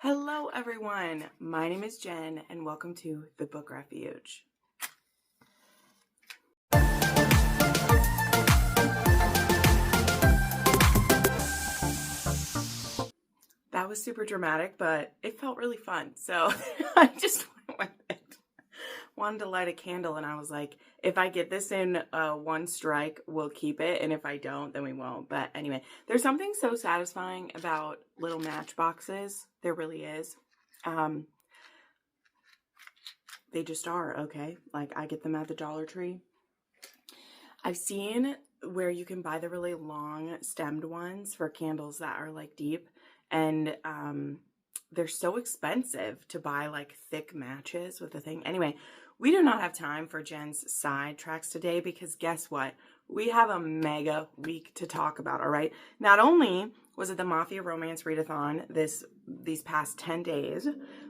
Hello everyone, my name is Jen and welcome to the Book Refuge. That was super dramatic, but it felt really fun, so I just went with it. Wanted to light a candle and I was like, if I get this in one strike, we'll keep it, and if I don't, then we won't. But anyway, there's something so satisfying about little matchboxes. There really is. They just are, okay? Like, I get them at the Dollar Tree. I've seen where you can buy the really long stemmed ones for candles that are like deep, and they're so expensive to buy like thick matches with the thing. Anyway, we do not have time for Jen's sidetracks today because guess what? We have a mega week to talk about, all right? Not only was it the Mafia Romance readathon these past 10 days,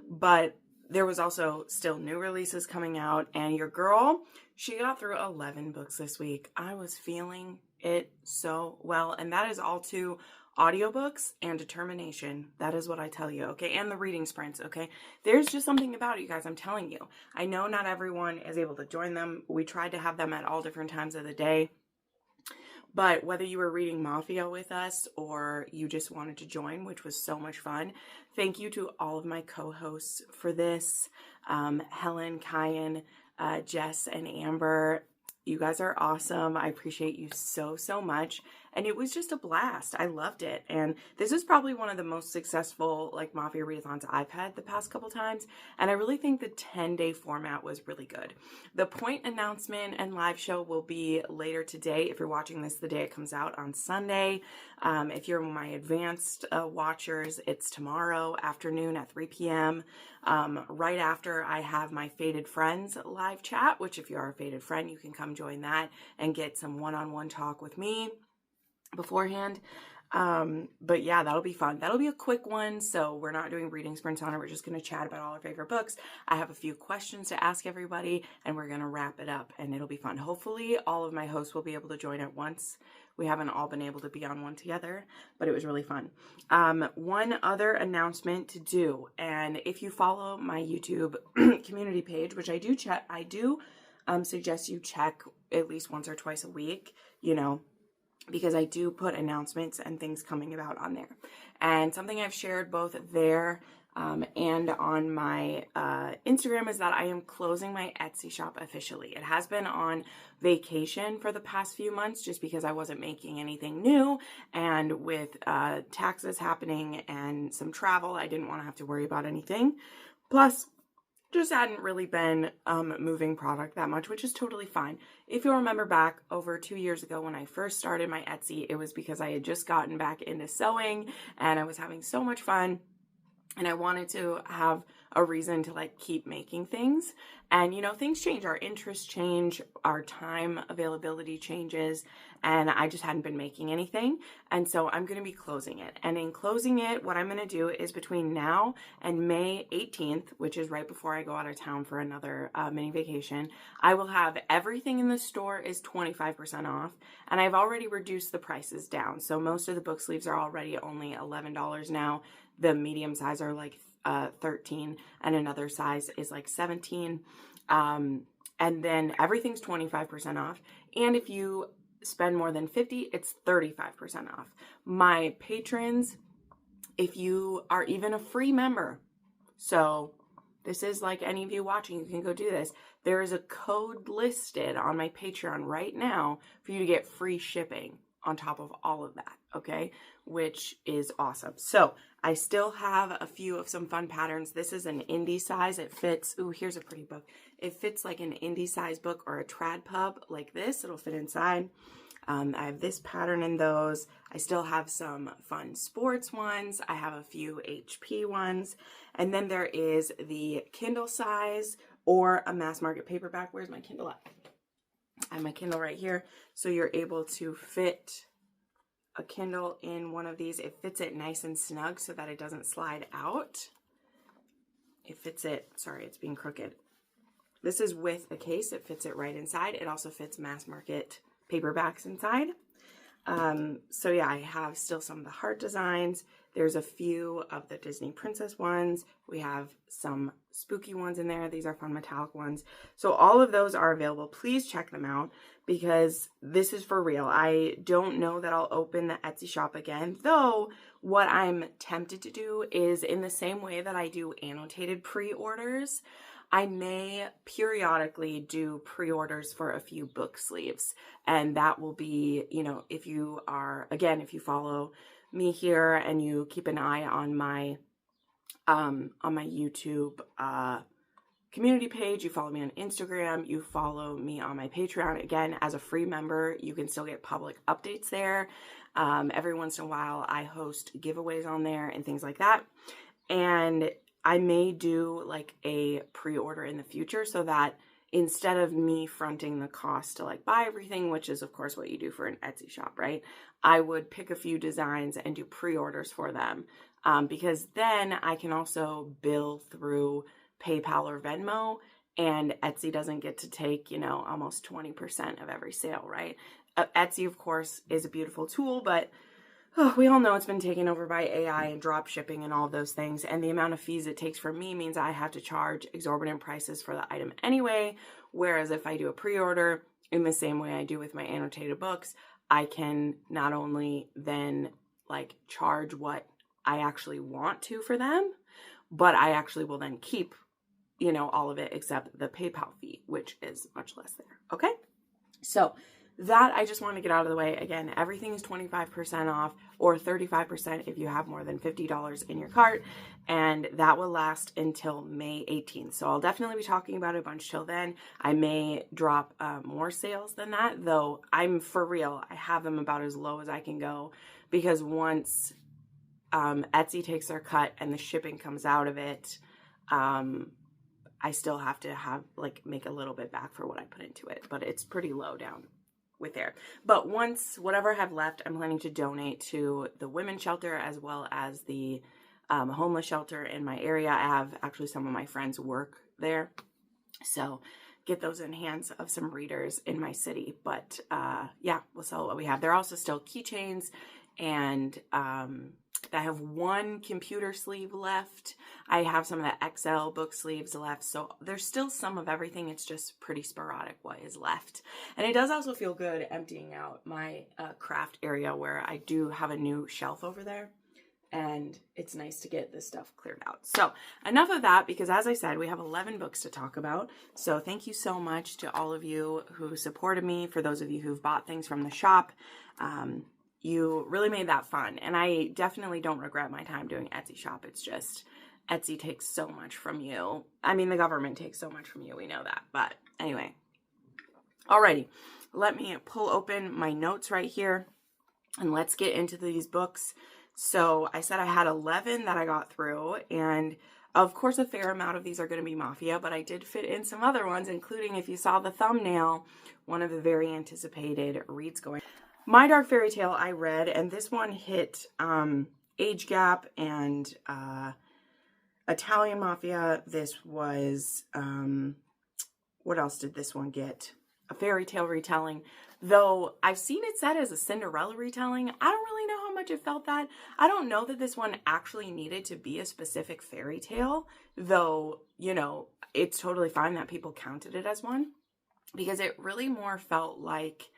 but there was also still new releases coming out, and your girl, she got through 11 books this week. I was feeling it so well, and that is all to audiobooks and determination. That is what I tell you, okay? And the reading sprints, okay? There's just something about it, you guys, I'm telling you. I know not everyone is able to join them. We tried to have them at all different times of the day. But whether you were reading Mafia with us or you just wanted to join, which was so much fun, thank you to all of my co-hosts for this. Helen, Kyan, Jess, and Amber. You guys are awesome. I appreciate you so, so much. And it was just a blast. I loved it. And this is probably one of the most successful like Mafia readathons I've had the past couple times. And I really think the 10-day format was really good. The point announcement and live show will be later today. If you're watching this the day it comes out on Sunday. If you're my advanced watchers, it's tomorrow afternoon at 3 p.m. Right after I have my Fated Friends live chat, which if you are a Fated Friend, you can come join that and get some one-on-one talk with me beforehand. But yeah, that'll be fun. That'll be a quick one, so we're not doing reading sprints on it. We're just going to chat about all our favorite books. I have a few questions to ask everybody, and we're going to wrap it up, and it'll be fun. Hopefully, all of my hosts will be able to join at once. We haven't all been able to be on one together, but it was really fun. One other announcement to do, and if you follow my YouTube community page, which I do suggest you check at least once or twice a week, you know, because I do put announcements and things coming about on there. And something I've shared both there and on my Instagram is that I am closing my Etsy shop officially. It has been on vacation for the past few months just because I wasn't making anything new, and with taxes happening and some travel, I didn't want to have to worry about anything. Plus, just hadn't really been moving product that much, which is totally fine. If you remember back over 2 years ago when I first started my Etsy, it was because I had just gotten back into sewing and I was having so much fun. And I wanted to have a reason to like keep making things. And you know, things change, our interests change, our time availability changes, and I just hadn't been making anything. And so I'm going to be closing it. And in closing it, what I'm going to do is between now and May 18th, which is right before I go out of town for another mini vacation, I will have everything in the store is 25% off. And I've already reduced the prices down. So most of the book sleeves are already only $11 now. The medium size are like 13, and another size is like 17. And then everything's 25% off. And if you spend more than 50, it's 35% off. My patrons, if you are even a free member, so this is like any of you watching, you can go do this. There is a code listed on my Patreon right now for you to get free shipping on top of all of that, okay? Which is awesome. So I still have a few of some fun patterns. This is an indie size. It fits, ooh, here's a pretty book. It fits like an indie size book or a trad pub like this. It'll fit inside. I have this pattern in those. I still have some fun sports ones. I have a few HP ones. And then there is the Kindle size or a mass market paperback. Where's my Kindle at? I have my Kindle right here. So you're able to fit a Kindle in one of these. It fits it nice and snug so that it doesn't slide out. It fits it, sorry, it's being crooked. This is with a case. It fits it right inside. It also fits mass market paperbacks inside. So yeah, I have still some of the heart designs. There's a few of the Disney princess ones. We have some spooky ones in there. These are fun metallic ones. So all of those are available. Please check them out because this is for real. I don't know that I'll open the Etsy shop again, though what I'm tempted to do is, in the same way that I do annotated pre-orders, I may periodically do pre-orders for a few book sleeves. And that will be, you know, if you are, again, if you follow me here and you keep an eye on my YouTube community page, you follow me on Instagram, you follow me on my Patreon. Again, as a free member, you can still get public updates there. Every once in a while, I host giveaways on there and things like that. And I may do like a pre-order in the future so that instead of me fronting the cost to like buy everything, which is of course what you do for an Etsy shop, right? I would pick a few designs and do pre-orders for them because then I can also bill through PayPal or Venmo, and Etsy doesn't get to take, you know, almost 20% of every sale, right? Etsy, of course, is a beautiful tool, but we all know it's been taken over by AI and drop shipping and all those things. And the amount of fees it takes for me means I have to charge exorbitant prices for the item anyway. Whereas if I do a pre-order in the same way I do with my annotated books, I can not only then like charge what I actually want to for them, but I actually will then keep, you know, all of it except the PayPal fee, which is much less there. Okay. So that I just want to get out of the way. Again, everything is 25% off or 35% if you have more than $50 in your cart, and that will last until May 18th. So I'll definitely be talking about it a bunch till then. I may drop more sales than that, though I'm for real. I have them about as low as I can go because once Etsy takes their cut and the shipping comes out of it, I still have to make a little bit back for what I put into it, but it's pretty low down with there. But once whatever I have left, I'm planning to donate to the women's shelter as well as the homeless shelter in my area. I have actually some of my friends work there, so get those in hands of some readers in my city. But yeah, we'll sell what we have. There are also still keychains, and I have one computer sleeve left. I have some of the XL book sleeves left. So there's still some of everything. It's just pretty sporadic what is left. And it does also feel good emptying out my craft area where I do have a new shelf over there. And it's nice to get this stuff cleared out. So enough of that, because as I said, we have 11 books to talk about. So thank you so much to all of you who supported me. For those of you who've bought things from the shop, you really made that fun. And I definitely don't regret my time doing Etsy shop. It's just Etsy takes so much from you. I mean, the government takes so much from you. We know that. But anyway. Alrighty. Let me pull open my notes right here. And let's get into these books. So I said I had 11 that I got through. And of course, a fair amount of these are going to be Mafia. But I did fit in some other ones, including, if you saw the thumbnail, one of the very anticipated reads going. My Dark Fairy Tale I read, and this one hit Age Gap and Italian Mafia. This was, what else did this one get? A fairy tale retelling. Though I've seen it said as a Cinderella retelling. I don't really know how much it felt that. I don't know that this one actually needed to be a specific fairy tale. Though, you know, it's totally fine that people counted it as one. Because it really more felt like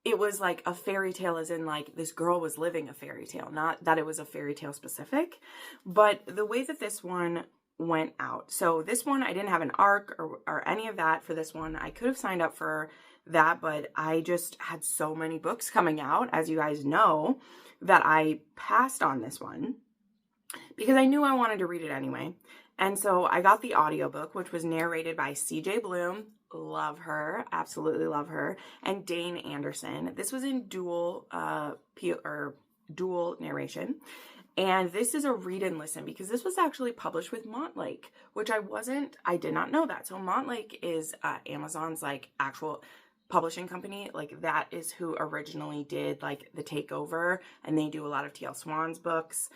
it was like a fairy tale, as in like this girl was living a fairy tale, not that it was a fairy tale specific. But the way that this one went out, so this one I didn't have an arc or any of that for this one. I could have signed up for that, but I just had so many books coming out, as you guys know, that I passed on this one because I knew I wanted to read it anyway. And so I got the audiobook, which was narrated by CJ Bloom. Love her, absolutely love her, and Dane Anderson. This was in dual narration, and this is a read and listen because this was actually published with Montlake, which I did not know that. So Montlake is Amazon's like actual publishing company, like that is who originally did like The Takeover, and they do a lot of T.L. Swan's books.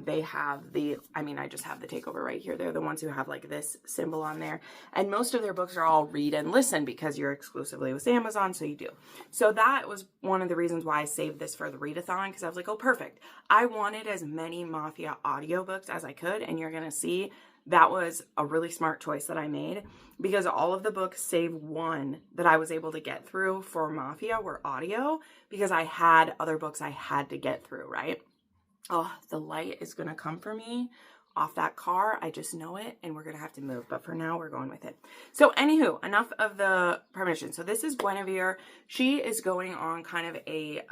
They have I just have The Takeover right here. They're the ones who have like this symbol on there, and most of their books are all read and listen because you're exclusively with Amazon, so you do. So that was one of the reasons why I saved this for the readathon, because I was like, oh, perfect. I wanted as many Mafia audiobooks as I could, and you're gonna see that was a really smart choice that I made, because all of the books save one that I was able to get through for Mafia were audio, because I had other books I had to get through, right? Oh, the light is going to come for me off that car. I just know it, and we're going to have to move. But for now, we're going with it. So anywho, enough of the permission. So this is Guinevere. She is going on kind of a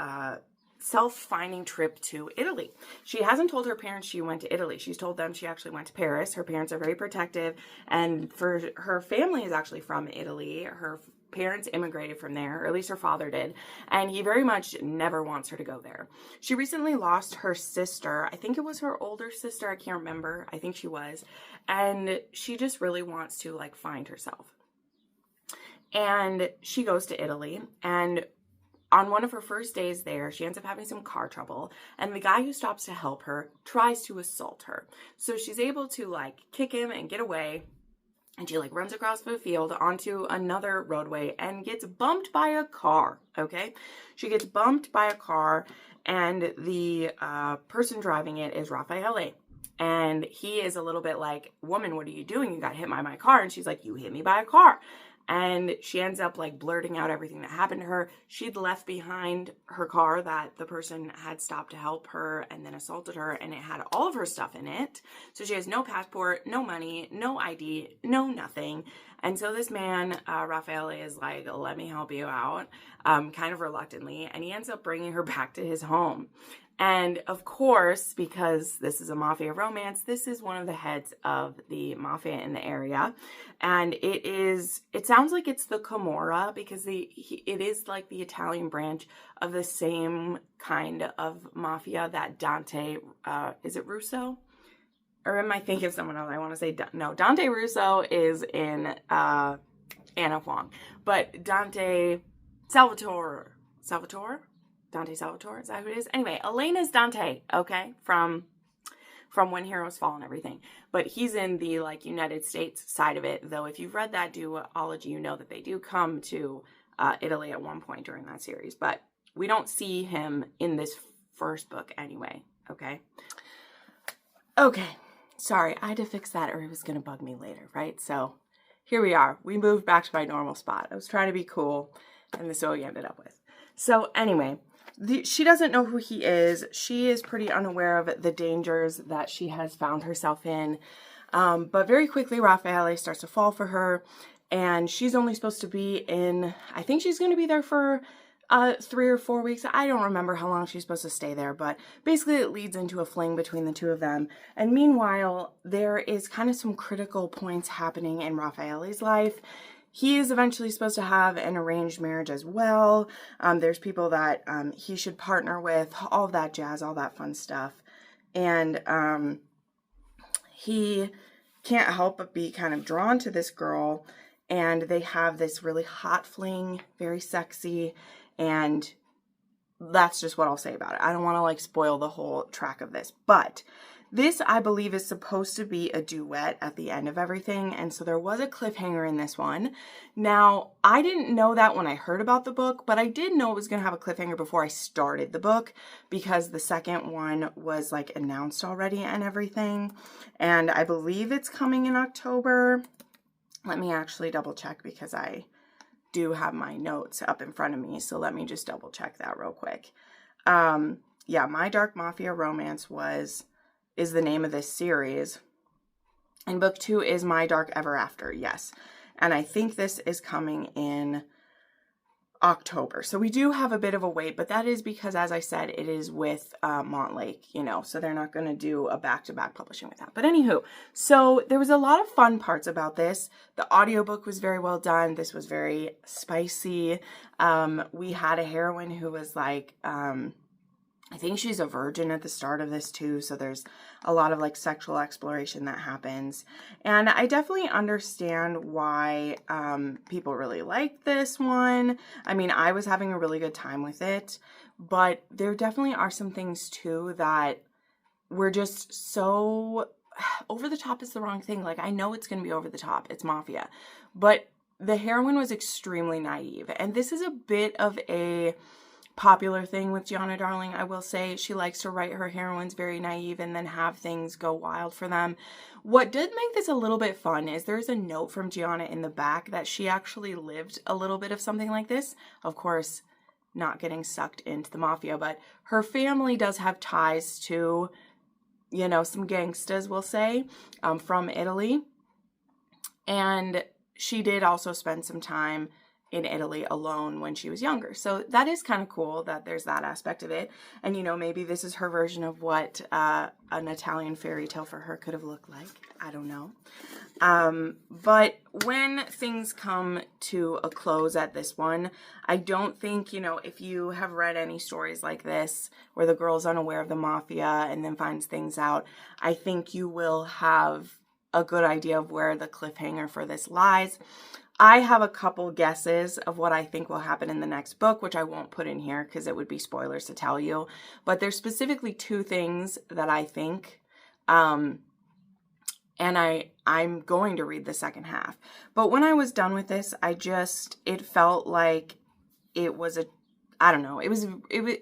self-finding trip to Italy. She hasn't told her parents she went to Italy. She's told them she actually went to Paris. Her parents are very protective, and her family is actually from Italy. Her parents immigrated from there, or at least her father did, and he very much never wants her to go there. She recently lost her sister. I think it was her older sister. I can't remember. I think she was. And she just really wants to like find herself. And she goes to Italy, and on one of her first days there, she ends up having some car trouble, and the guy who stops to help her tries to assault her. So she's able to like kick him and get away, and she like runs across the field onto another roadway and gets bumped by a car, okay? She gets bumped by a car, and the person driving it is Raffaele. And he is a little bit like, woman, what are you doing? You got hit by my car. And she's like, you hit me by a car. And she ends up like blurting out everything that happened to her. She'd left behind her car that the person had stopped to help her and then assaulted her, and it had all of her stuff in it. So she has no passport, no money, no ID, no nothing. And so this man, Raffaele, is like, let me help you out, kind of reluctantly. And he ends up bringing her back to his home. And of course, because this is a Mafia romance, this is one of the heads of the Mafia in the area. And it sounds like it's the Camorra, because it is like the Italian branch of the same kind of Mafia that Dante, is it Russo? Or am I thinking of someone else? I want to say, no, Dante Russo is in Anna Huang. But Dante Salvatore? Dante Salvatore, is that who it is? Anyway, Elena's Dante, okay, from When Heroes Fall and everything. But he's in the like United States side of it, though if you've read that duology, you know that they do come to Italy at one point during that series. But we don't see him in this first book anyway, okay? Okay, sorry, I had to fix that or it was going to bug me later, right? So here we are. We moved back to my normal spot. I was trying to be cool, and this is what we ended up with. So anyway, she doesn't know who he is. She is pretty unaware of the dangers that she has found herself in. But very quickly, Raffaele starts to fall for her. And she's only supposed to be in, I think she's going to be there for 3 or 4 weeks. I don't remember how long she's supposed to stay there. But basically, it leads into a fling between the two of them. And meanwhile, there is kind of some critical points happening in Raffaele's life. He is eventually supposed to have an arranged marriage as well. There's people that he should partner with, all of that jazz, all that fun stuff. And he can't help but be kind of drawn to this girl. And they have this really hot fling, very sexy. And that's just what I'll say about it. I don't want to like spoil the whole track of this. But this, I believe, is supposed to be a duet at the end of everything, and so there was a cliffhanger in this one. Now, I didn't know that when I heard about the book, but I did know it was going to have a cliffhanger before I started the book, because the second one was, like, announced already and everything, and I believe it's coming in October. Let me actually double check, because I do have my notes up in front of me, so let me just double check that real quick. Yeah, My Dark Mafia Romance is the name of this series. And book 2 is My Dark Ever After, yes. And I think this is coming in October. So we do have a bit of a wait, but that is because, as I said, it is with Montlake, you know, so they're not going to do a back-to-back publishing with that. But anywho, so there was a lot of fun parts about this. The audiobook was very well done. This was very spicy. We had a heroine who was like, I think she's a virgin at the start of this too, so there's a lot of like sexual exploration that happens. And I definitely understand why people really like this one. I mean, I was having a really good time with it, but there definitely are some things too that were just so over the top is the wrong thing. Like, I know it's going to be over the top. It's Mafia. But the heroine was extremely naive. And this is a bit of a popular thing with Gianna Darling, I will say. She likes to write her heroines very naive and then have things go wild for them. What did make this a little bit fun is there's a note from Gianna in the back that she actually lived a little bit of something like this. Of course, not getting sucked into the Mafia, but her family does have ties to, you know, some gangstas, we'll say, from Italy. And she did also spend some time in Italy alone when she was younger. So that is kind of cool that there's that aspect of it. And, you know, maybe this is her version of what an Italian fairy tale for her could have looked like. I don't know. But when things come to a close at this one, I don't think, you know, if you have read any stories like this where the girl's unaware of the Mafia and then finds things out, I think you will have a good idea of where the cliffhanger for this lies. I have a couple guesses of what I think will happen in the next book, which I won't put in here because it would be spoilers to tell you. But there's specifically two things that I think, and I'm going to read the second half. But when I was done with this, it felt like it was I don't know,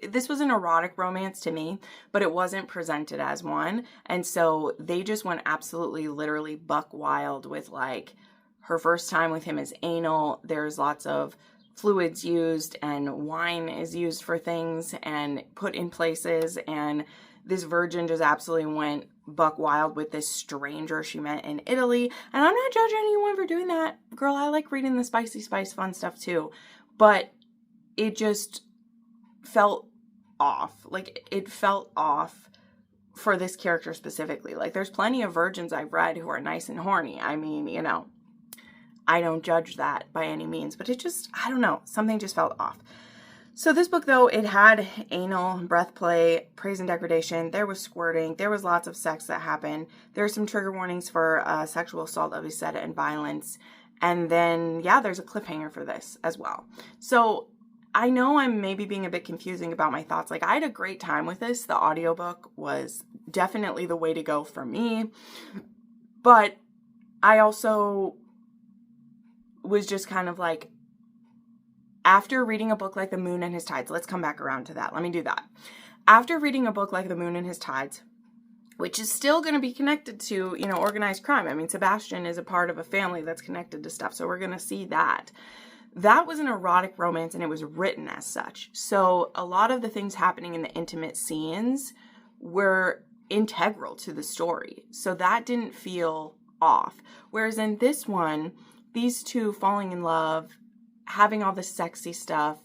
this was an erotic romance to me, but it wasn't presented as one. And so they just went absolutely literally buck wild with like, her first time with him is anal. There's lots of fluids used and wine is used for things and put in places. And this virgin just absolutely went buck wild with this stranger she met in Italy. And I'm not judging anyone for doing that. Girl, I like reading the spicy spice fun stuff too. But it just felt off. Like, it felt off for this character specifically. Like, there's plenty of virgins I've read who are nice and horny. I mean, you know, I don't judge that by any means, but it just, I don't know, something just felt off. So this book, though, it had anal, breath play, praise and degradation. There was squirting. There was lots of sex that happened. There are some trigger warnings for sexual assault, as we said, and violence. And then, yeah, there's a cliffhanger for this as well. So I know I'm maybe being a bit confusing about my thoughts. Like, I had a great time with this. The audiobook was definitely the way to go for me. But I also was just kind of like, after reading a book like The Moon and His Tides, let's come back around to that. Let me do that. After reading a book like The Moon and His Tides, which is still going to be connected to, you know, organized crime. I mean, Sebastian is a part of a family that's connected to stuff. So we're going to see that. That was an erotic romance and it was written as such. So a lot of the things happening in the intimate scenes were integral to the story. So that didn't feel off. Whereas in this one, these two falling in love, having all the sexy stuff,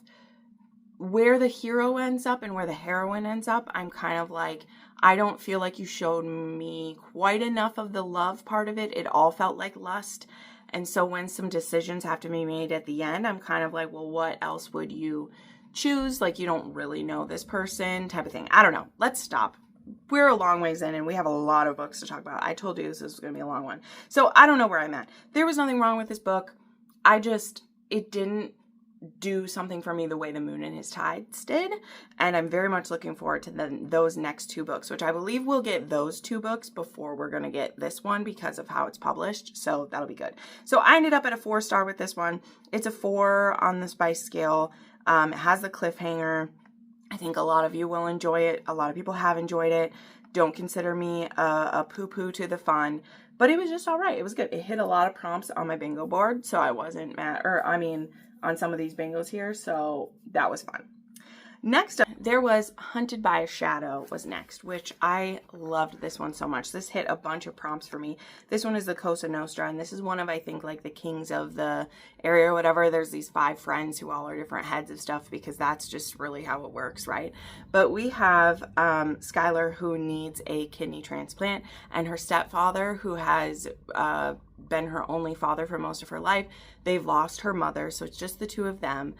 where the hero ends up and where the heroine ends up, I'm kind of like, I don't feel like you showed me quite enough of the love part of it. It all felt like lust. And so when some decisions have to be made at the end, I'm kind of like, well, what else would you choose? Like, you don't really know this person type of thing. I don't know. Let's stop. We're a long ways in and we have a lot of books to talk about. I told you this was going to be a long one. So I don't know where I'm at. There was nothing wrong with this book. It didn't do something for me the way The Moon and His Tides did. And I'm very much looking forward to those next two books, which I believe we'll get those two books before we're going to get this one because of how it's published. So that'll be good. So I ended up at a 4-star with this one. It's a 4 on the spice scale. It has the cliffhanger. I think a lot of you will enjoy it. A lot of people have enjoyed it. Don't consider me a poo-poo to the fun. But it was just all right. It was good. It hit a lot of prompts on my bingo board, so I wasn't mad. On some of these bingos here, so that was fun. Next up, there was Hunted by a Shadow was next, which I loved this one so much. This hit a bunch of prompts for me. This one is the Cosa Nostra, and this is one of, I think, like the kings of the area or whatever. There's these 5 friends who all are different heads of stuff because that's just really how it works, right? But we have Skylar, who needs a kidney transplant, and her stepfather, who has been her only father for most of her life. They've lost her mother, so it's just the two of them.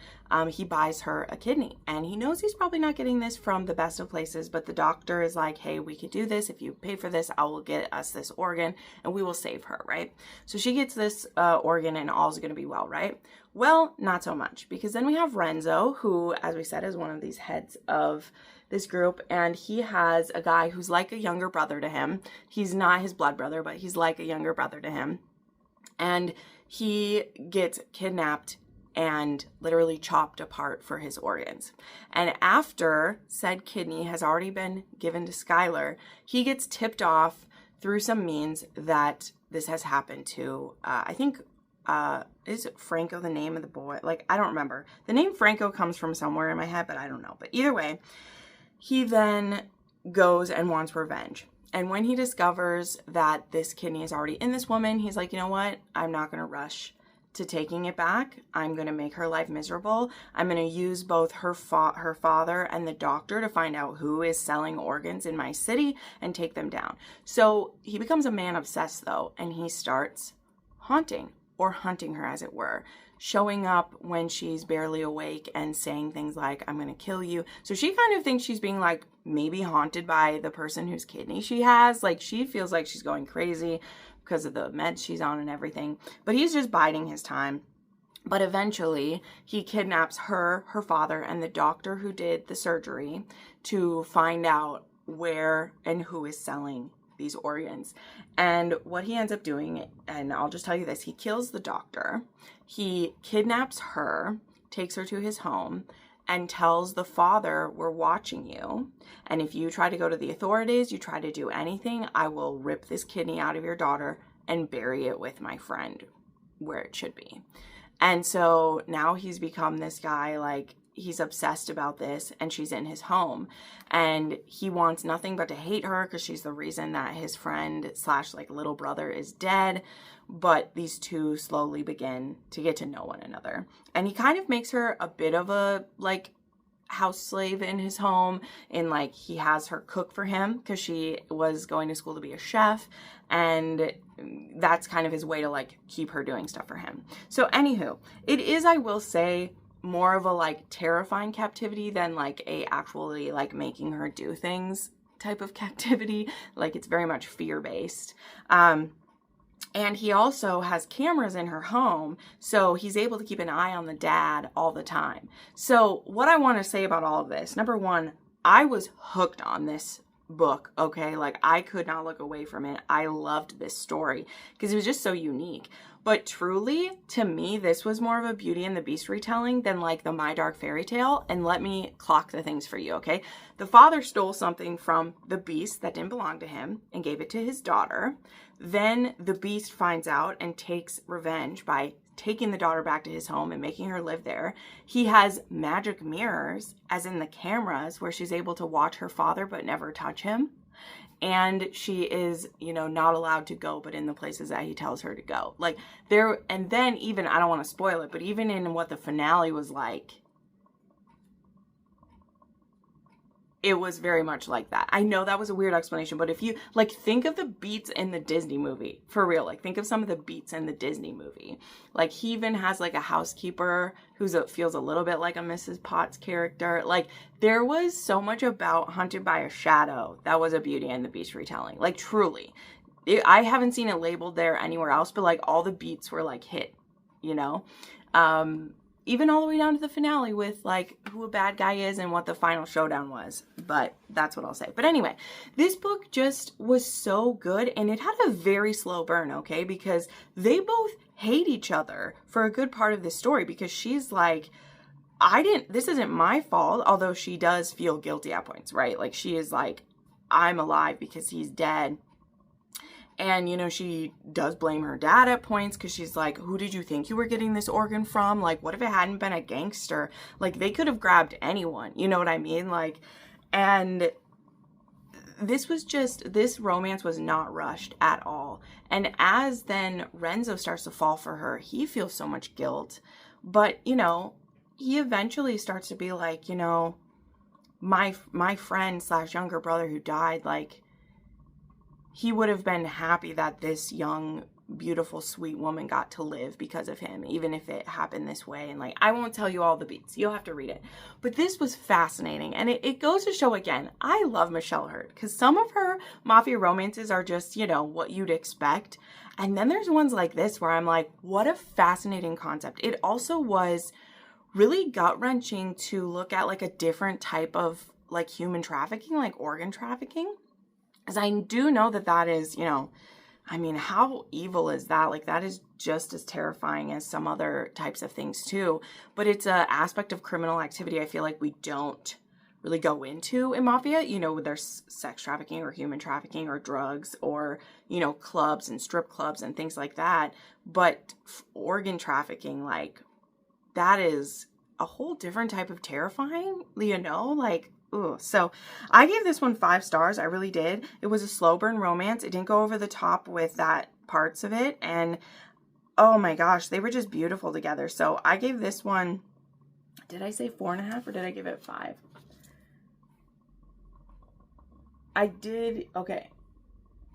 He buys her a kidney, and he knows he's probably not getting this from the best of places, but the doctor is like, hey, we could do this. If you pay for this, I will get us this organ and we will save her, right? So she gets this organ and all's going to be well, right? Well, not so much, because then we have Renzo, who, as we said, is one of these heads of this group, and he has a guy who's like a younger brother to him. He's not his blood brother, but he's like a younger brother to him. And he gets kidnapped and literally chopped apart for his organs. And after said kidney has already been given to Skylar, he gets tipped off through some means that this has happened to, I think, is Franco the name of the boy? Like, I don't remember. The name Franco comes from somewhere in my head, but I don't know. But either way, he then goes and wants revenge. And when he discovers that this kidney is already in this woman, he's like, you know what? I'm not going to rush to taking it back. I'm going to make her life miserable. I'm going to use both her father and the doctor to find out who is selling organs in my city and take them down. So he becomes a man obsessed, though, and he starts haunting or hunting her, as it were, showing up when she's barely awake and saying things like, I'm going to kill you. So she kind of thinks she's being like maybe haunted by the person whose kidney she has. Like, she feels like she's going crazy because of the meds she's on and everything. But he's just biding his time. But eventually he kidnaps her, her father, and the doctor who did the surgery to find out where and who is selling these organs. And what he ends up doing, and I'll just tell you this, he kills the doctor, he kidnaps her, takes her to his home, and tells the father, we're watching you, and if you try to go to the authorities, you try to do anything, I will rip this kidney out of your daughter and bury it with my friend where it should be. And so now he's become this guy, like, he's obsessed about this, and she's in his home, and he wants nothing but to hate her because she's the reason that his friend / like little brother is dead. But these two slowly begin to get to know one another, and he kind of makes her a bit of a like house slave in his home, and like he has her cook for him because she was going to school to be a chef, and that's kind of his way to like keep her doing stuff for him. So anywho, it is, I will say, more of a like terrifying captivity than like a actually like making her do things type of captivity. Like, it's very much fear-based. And he also has cameras in her home, so he's able to keep an eye on the dad all the time. So what I want to say about all of this, number one, I was hooked on this book, okay? Like, I could not look away from it. I loved this story because it was just so unique. But truly, to me, this was more of a Beauty and the Beast retelling than like the My Dark Fairy Tale. And let me clock the things for you, okay? The father stole something from the beast that didn't belong to him and gave it to his daughter. Then the beast finds out and takes revenge by taking the daughter back to his home and making her live there. He has magic mirrors, as in the cameras, where she's able to watch her father but never touch him. And she is, you know, not allowed to go but in the places that he tells her to go. Like, there, and then even, I don't want to spoil it, but even in what the finale was like, it was very much like that. I know that was a weird explanation, but if you, like, think of the beats in the Disney movie, for real, like, think of some of the beats in the Disney movie. Like, he even has, like, a housekeeper who's feels a little bit like a Mrs. Potts character. Like, there was so much about Hunted by a Shadow that was a Beauty and the Beast retelling. Like, truly. I haven't seen it labeled there anywhere else, but, like, all the beats were, like, hit, you know? Even all the way down to the finale with, like, who a bad guy is and what the final showdown was. But that's what I'll say. But anyway, this book just was so good, and it had a very slow burn, okay? Because they both hate each other for a good part of this story, because she's like, this isn't my fault, although she does feel guilty at points, right? Like, she is like, I'm alive because he's dead. And, you know, she does blame her dad at points because she's like, who did you think you were getting this organ from? Like, what if it hadn't been a gangster? Like, they could have grabbed anyone. You know what I mean? Like, and this romance was not rushed at all. And as then Renzo starts to fall for her, he feels so much guilt. But, you know, he eventually starts to be like, you know, my friend / younger brother who died, like, he would have been happy that this young beautiful, sweet woman got to live because of him, even if it happened this way. And like, I won't tell you all the beats. You'll have to read it. But this was fascinating. And it goes to show again, I love Michelle Hurd because some of her Mafia romances are just, you know, what you'd expect. And then there's ones like this where I'm like, what a fascinating concept. It also was really gut-wrenching to look at like a different type of like human trafficking, like organ trafficking. Because I do know that that is, you know, I mean, how evil is that? Like, that is just as terrifying as some other types of things too. But it's an aspect of criminal activity I feel like we don't really go into in Mafia. You know, there's sex trafficking or human trafficking or drugs or, you know, clubs and strip clubs and things like that. But organ trafficking, like, that is a whole different type of terrifying, you know, like, ooh. So I gave this one 5 stars. I really did. It was a slow burn romance. It didn't go over the top with that parts of it. And oh my gosh, they were just beautiful together. So I gave this one, did I say 4.5 or did I give it 5? I did, okay.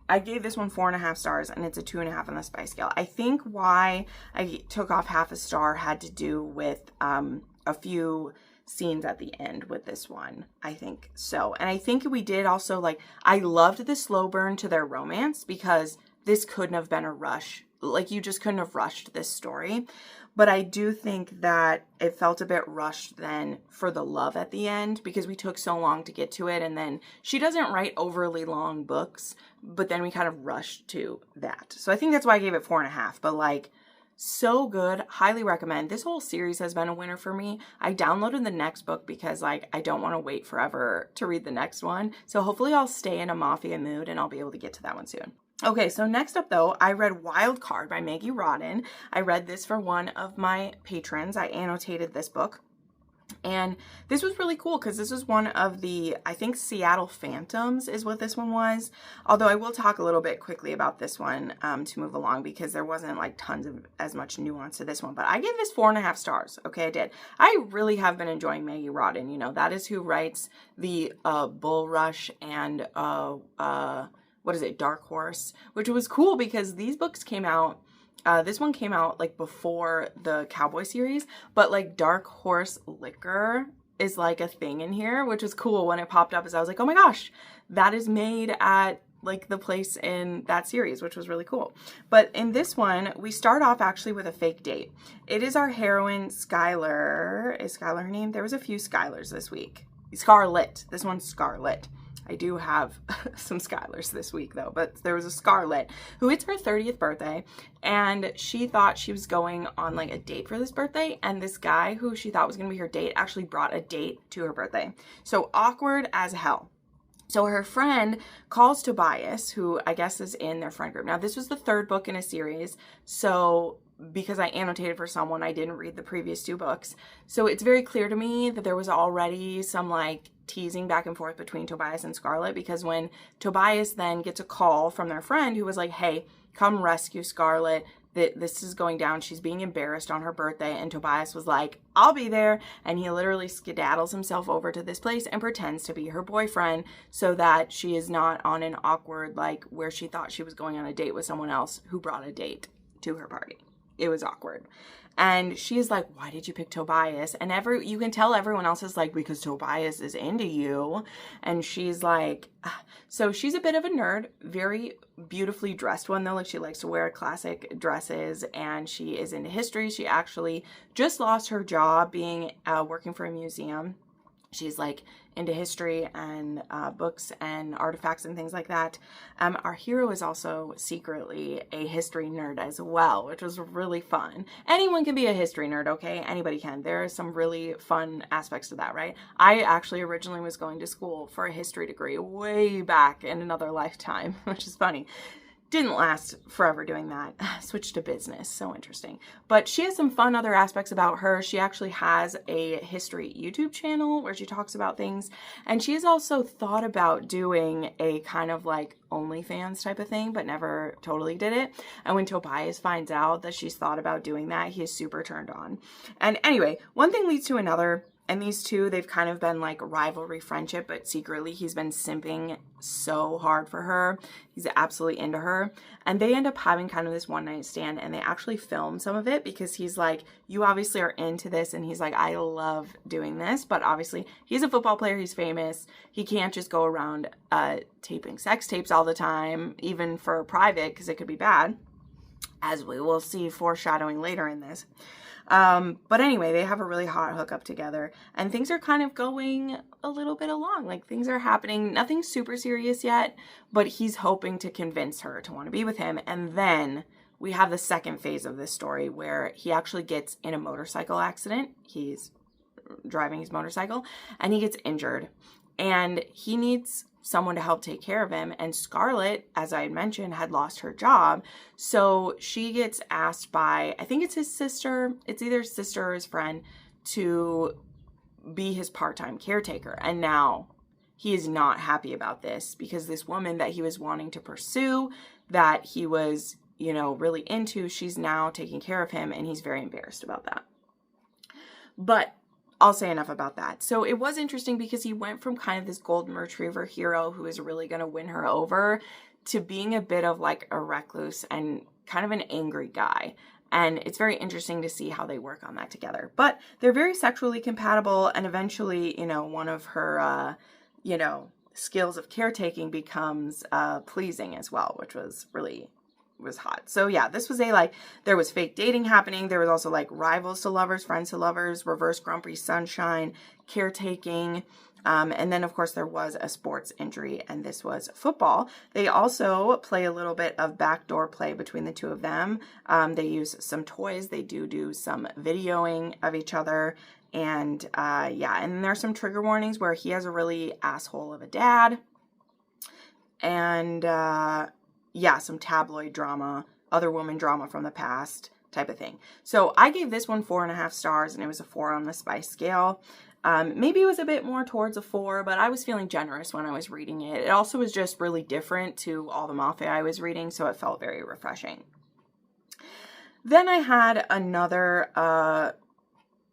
I gave this one 4.5 stars and it's a 2.5 on the spice scale. I think why I took off half a star had to do with a few scenes at the end with this one, I think so. And I think we did also, like, I loved the slow burn to their romance because this couldn't have been a rush. Like, you just couldn't have rushed this story. But I do think that it felt a bit rushed then for the love at the end because we took so long to get to it. And then she doesn't write overly long books, but then we kind of rushed to that. So I think that's why I gave it 4.5. But like, so good. Highly recommend. This whole series has been a winner for me. I downloaded the next book because like I don't want to wait forever to read the next one. So hopefully I'll stay in a Mafia mood and I'll be able to get to that one soon. Okay, so next up though, I read Wildcard by Maggie Rodden. I read this for one of my patrons. I annotated this book. And this was really cool because this was one of the, I think, Seattle Phantoms is what this one was. Although I will talk a little bit quickly about this one to move along because there wasn't like tons of as much nuance to this one. But I gave this 4.5 stars. Okay, I did. I really have been enjoying Maggie Rodden. You know, that is who writes the Bull Rush and what is it, Dark Horse, which was cool because these books came out. This one came out like before the Cowboy series, but like Dark Horse liquor is like a thing in here, which was cool when it popped up as I was like, oh my gosh, that is made at like the place in that series, which was really cool. But in this one, we start off actually with a fake date. It is our heroine, Skylar. Is Skylar her name? There was a few Skylars this week. Scarlet. This one's Scarlet. I do have some Skylars this week though, but there was a Scarlet who it's her 30th birthday and she thought she was going on like a date for this birthday, and this guy who she thought was going to be her date actually brought a date to her birthday. So awkward as hell. So her friend calls Tobias, who I guess is in their friend group. Now this was the 3rd book in a series, so because I annotated for someone, I didn't read the previous 2 books. So it's very clear to me that there was already some like teasing back and forth between Tobias and Scarlet, because when Tobias then gets a call from their friend who was like, hey, come rescue Scarlet, this is going down, she's being embarrassed on her birthday, and Tobias was like, I'll be there, and he literally skedaddles himself over to this place and pretends to be her boyfriend so that she is not on an awkward, like where she thought she was going on a date with someone else who brought a date to her party. It was awkward. And she's like, why did you pick Tobias? And you can tell everyone else is like, because Tobias is into you. And she's like, ah. So she's a bit of a nerd, very beautifully dressed one though. Like she likes to wear classic dresses and she is into history. She actually just lost her job being working for a museum. She's like into history and books and artifacts and things like that. Our hero is also secretly a history nerd as well, which was really fun. Anyone can be a history nerd, okay? Anybody can. There are some really fun aspects to that, right? I actually originally was going to school for a history degree way back in another lifetime, which is funny. Didn't last forever doing that. Switched to business. So interesting. But she has some fun other aspects about her. She actually has a history YouTube channel where she talks about things. And she has also thought about doing a kind of like OnlyFans type of thing, but never totally did it. And when Tobias finds out that she's thought about doing that, he is super turned on. And anyway, one thing leads to another. And these two, they've kind of been like rivalry friendship, but secretly he's been simping so hard for her. He's absolutely into her. And they end up having kind of this one night stand, and they actually film some of it because he's like, you obviously are into this. And he's like, I love doing this. But obviously he's a football player. He's famous. He can't just go around taping sex tapes all the time, even for private, because it could be bad, as we will see foreshadowing later in this. But anyway, they have a really hot hookup together, and things are kind of going a little bit along. Like, things are happening, nothing super serious yet, but he's hoping to convince her to want to be with him. And then we have the second phase of this story where he actually gets in a motorcycle accident. He's driving his motorcycle and he gets injured, and he needs someone to help take care of him. And Scarlett, as I had mentioned, had lost her job. So she gets asked by, I think it's his sister, it's either his sister or his friend, to be his part-time caretaker. And now he is not happy about this because this woman that he was wanting to pursue, that he was, you know, really into, she's now taking care of him, and he's very embarrassed about that. But I'll say enough about that. So it was interesting because he went from kind of this golden retriever hero who is really going to win her over to being a bit of like a recluse and kind of an angry guy. And it's very interesting to see how they work on that together. But they're very sexually compatible, and eventually, you know, one of her, you know, skills of caretaking becomes pleasing as well, which was hot. So yeah, this was there was fake dating happening. There was also like rivals to lovers, friends to lovers, reverse grumpy sunshine, caretaking. And then of course there was a sports injury, and this was football. They also play a little bit of backdoor play between the two of them. They use some toys. They do some videoing of each other. And yeah, and there's some trigger warnings where he has a really asshole of a dad. And yeah, some tabloid drama, other woman drama from the past type of thing. So I gave this one 4.5 stars, and it was a 4 on the spice scale. Maybe it was a bit more towards a 4, but I was feeling generous when I was reading it. It also was just really different to all the Mafia I was reading, so it felt very refreshing. Then I had another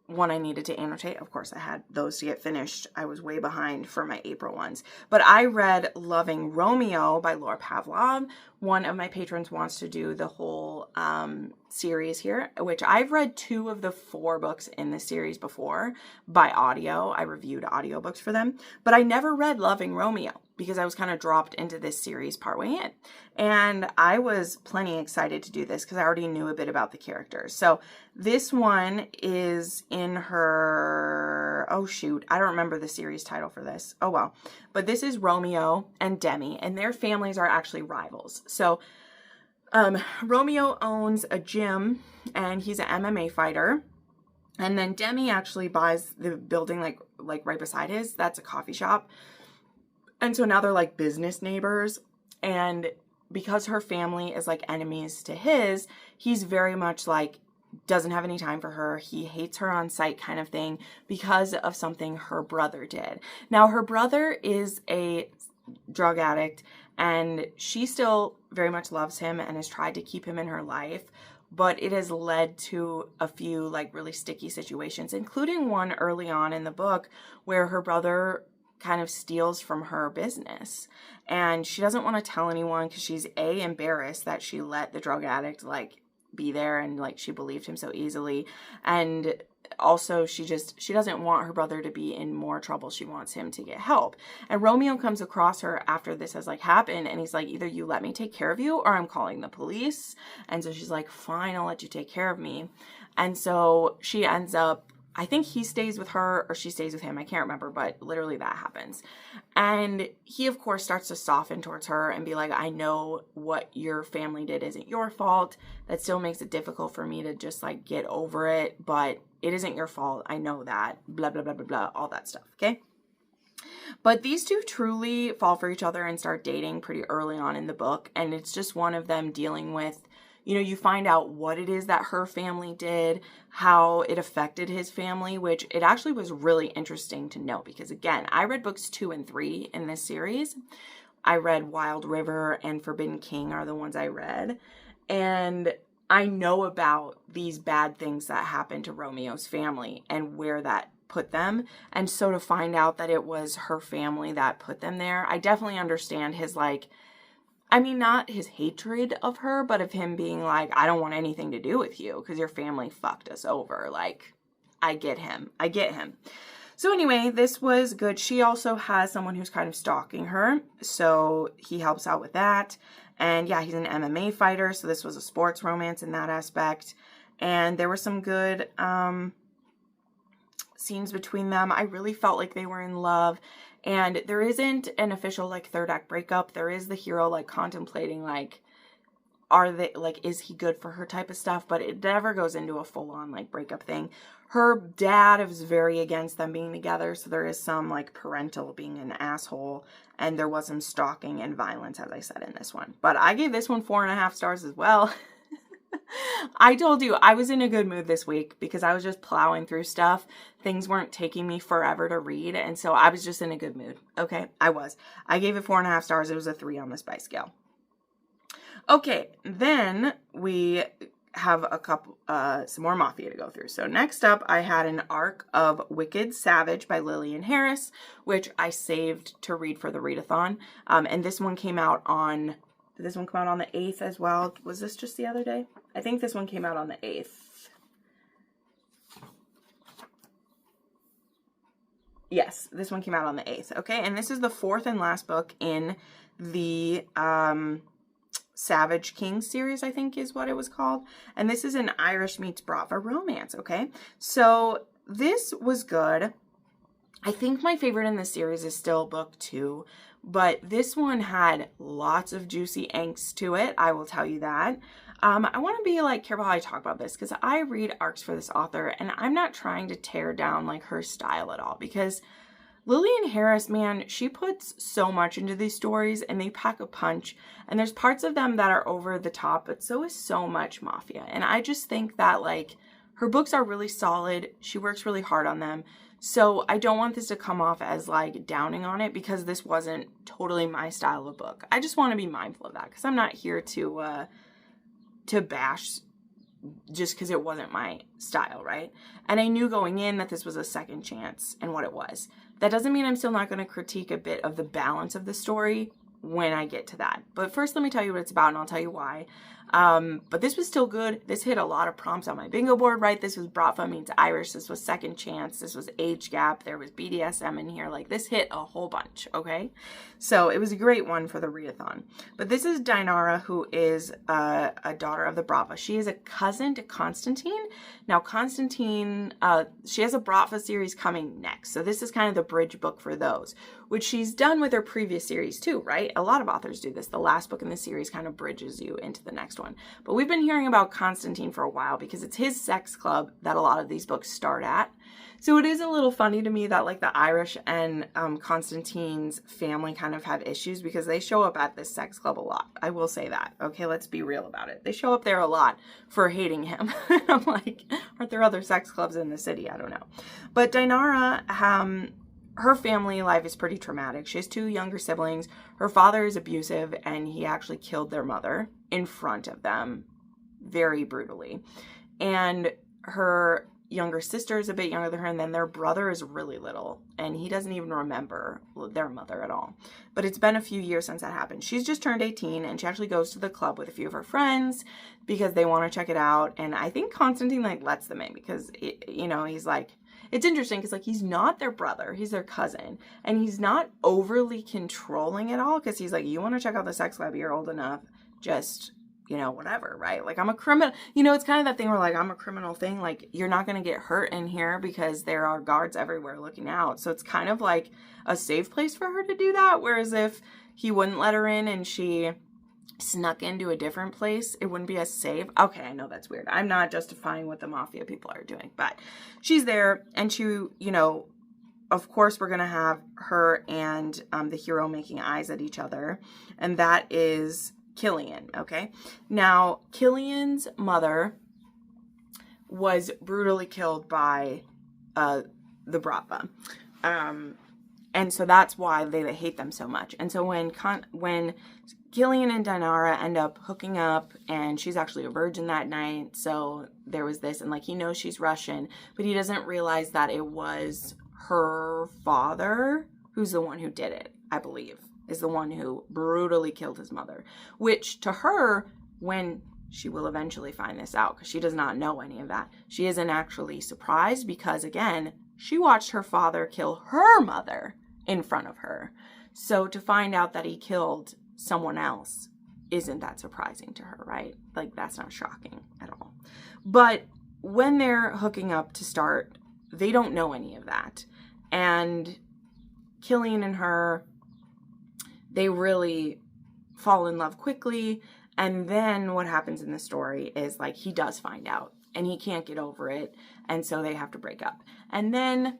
one I needed to annotate. Of course, I had those to get finished. I was way behind for my April ones. But I read Loving Romeo by Laura Pavlov. One of my patrons wants to do the whole series here, which I've read 2 of the 4 books in the series before by audio. I reviewed audiobooks for them. But I never read Loving Romeo because I was kind of dropped into this series partway in. And I was plenty excited to do this because I already knew a bit about the characters. So this one is in her, oh shoot, I don't remember the series title for this. Oh well. But this is Romeo and Demi, and their families are actually rivals. So Romeo owns a gym, and he's an MMA fighter. And then Demi actually buys the building like right beside his. That's a coffee shop. And so now they're like business neighbors. And because her family is like enemies to his, he's very much like doesn't have any time for her. He hates her on sight kind of thing because of something her brother did. Now, her brother is a drug addict, and she still very much loves him and has tried to keep him in her life. But it has led to a few like really sticky situations, including one early on in the book where her brother kind of steals from her business, and she doesn't want to tell anyone because she's embarrassed that she let the drug addict like be there, and like she believed him so easily, and also she doesn't want her brother to be in more trouble. She wants him to get help. And Romeo comes across her after this has like happened, and he's like, either you let me take care of you or I'm calling the police. And so she's like, fine, I'll let you take care of me. And so she ends up, I think he stays with her or she stays with him. I can't remember, but literally that happens. And he, of course, starts to soften towards her and be like, I know what your family did isn't your fault. That still makes it difficult for me to just like get over it, but it isn't your fault. I know that. Blah, blah, blah, blah, blah, all that stuff. Okay. But these two truly fall for each other and start dating pretty early on in the book. And it's just one of them dealing with, you know, you find out what it is that her family did, how it affected his family, which it actually was really interesting to know because, again, I read books 2 and 3 in this series. I read Wild River and Forbidden King are the ones I read. And I know about these bad things that happened to Romeo's family and where that put them. And so to find out that it was her family that put them there, I definitely understand his, like, I mean, not his hatred of her, but of him being like, I don't want anything to do with you because your family fucked us over. Like, I get him. I get him. So anyway, this was good. She also has someone who's kind of stalking her, so he helps out with that. And yeah, he's an MMA fighter, so this was a sports romance in that aspect. And there were some good scenes between them. I really felt like they were in love. And there isn't an official, like, third act breakup. There is the hero, like, contemplating, like, are they, like, is he good for her type of stuff? But it never goes into a full-on, like, breakup thing. Her dad is very against them being together, so there is some, like, parental being an asshole, and there was some stalking and violence, as I said, in this one. But I gave this one 4.5 stars as well. I told you, I was in a good mood this week because I was just plowing through stuff. Things weren't taking me forever to read, and so I was just in a good mood. Okay, I was. I gave it 4.5 stars. It was a 3 on the spice scale. Okay, then we have a couple, some more Mafia to go through. So next up, I had an arc of Wicked Savage by Lillian Harris, which I saved to read for the readathon. And this one came out on, did this one come out on the 8th as well? Was this just the other day? I think this one came out on the 8th. Yes, this one came out on the 8th. Okay, and this is the 4th and last book in the Savage King series, I think is what it was called. And this is an Irish meets Mafia Romance, okay? So this was good. I think my favorite in the series is still book 2, but this one had lots of juicy angst to it, I will tell you that. I want to be, like, careful how I talk about this because I read arcs for this author and I'm not trying to tear down, like, her style at all, because Lillian Harris, man, she puts so much into these stories and they pack a punch, and there's parts of them that are over the top, but so is so much Mafia. And I just think that, like, her books are really solid. She works really hard on them. So I don't want this to come off as, like, downing on it because this wasn't totally my style of book. I just want to be mindful of that because I'm not here to bash just because it wasn't my style, right? And I knew going in that this was a second chance and what it was. That doesn't mean I'm still not going to critique a bit of the balance of the story when I get to that. But first, let me tell you what it's about, and I'll tell you why. But this was still good. This hit a lot of prompts on my bingo board, right? This was Bratva meets Irish. This was Second Chance. This was Age Gap. There was BDSM in here. Like, this hit a whole bunch, okay? So it was a great one for the readathon. But this is Dinara, who is a daughter of the Bratva. She is a cousin to Constantine. Now, Constantine, she has a Bratva series coming next. So this is kind of the bridge book for those, which she's done with her previous series too, right? A lot of authors do this. The last book in the series kind of bridges you into the next one. But we've been hearing about Constantine for a while because it's his sex club that a lot of these books start at. So it is a little funny to me that, like, the Irish and Constantine's family kind of have issues because they show up at this sex club a lot. I will say that. Okay, let's be real about it. They show up there a lot for hating him. I'm like, aren't there other sex clubs in the city? I don't know. But Dinara, her family life is pretty traumatic. She has 2 younger siblings. Her father is abusive, and he actually killed their mother in front of them very brutally. And her younger sister is a bit younger than her, and then their brother is really little, and he doesn't even remember their mother at all. But it's been a few years since that happened. She's just turned 18, and she actually goes to the club with a few of her friends because they want to check it out. And I think Constantine, like, lets them in because, you know, he's like, it's interesting because, like, he's not their brother, he's their cousin, and he's not overly controlling at all because he's like, you want to check out the sex club, you're old enough, just, you know, whatever, right? Like, I'm a criminal, you know, it's kind of that thing where, like, I'm a criminal thing, like, you're not going to get hurt in here because there are guards everywhere looking out. So it's kind of like a safe place for her to do that, whereas if he wouldn't let her in and she snuck into a different place, it wouldn't be as safe. Okay, I know that's weird. I'm not justifying what the Mafia people are doing, but she's there, and she, you know, of course we're going to have her and the hero making eyes at each other, and that is Killian, okay? Now, Killian's mother was brutally killed by the Bratva. And so that's why they hate them so much. And so when Killian and Dinara end up hooking up, and she's actually a virgin that night, so there was this, and like he knows she's Russian, but he doesn't realize that it was her father who's the one who did it, I believe, is the one who brutally killed his mother, which to her, when she will eventually find this out, because she does not know any of that, she isn't actually surprised, because again, she watched her father kill her mother in front of her. So to find out that he killed someone else isn't that surprising to her, right? Like, that's not shocking at all. But when they're hooking up to start, they don't know any of that. And Killian and her, they really fall in love quickly. And then what happens in the story is, like, he does find out and he can't get over it. And so they have to break up. And then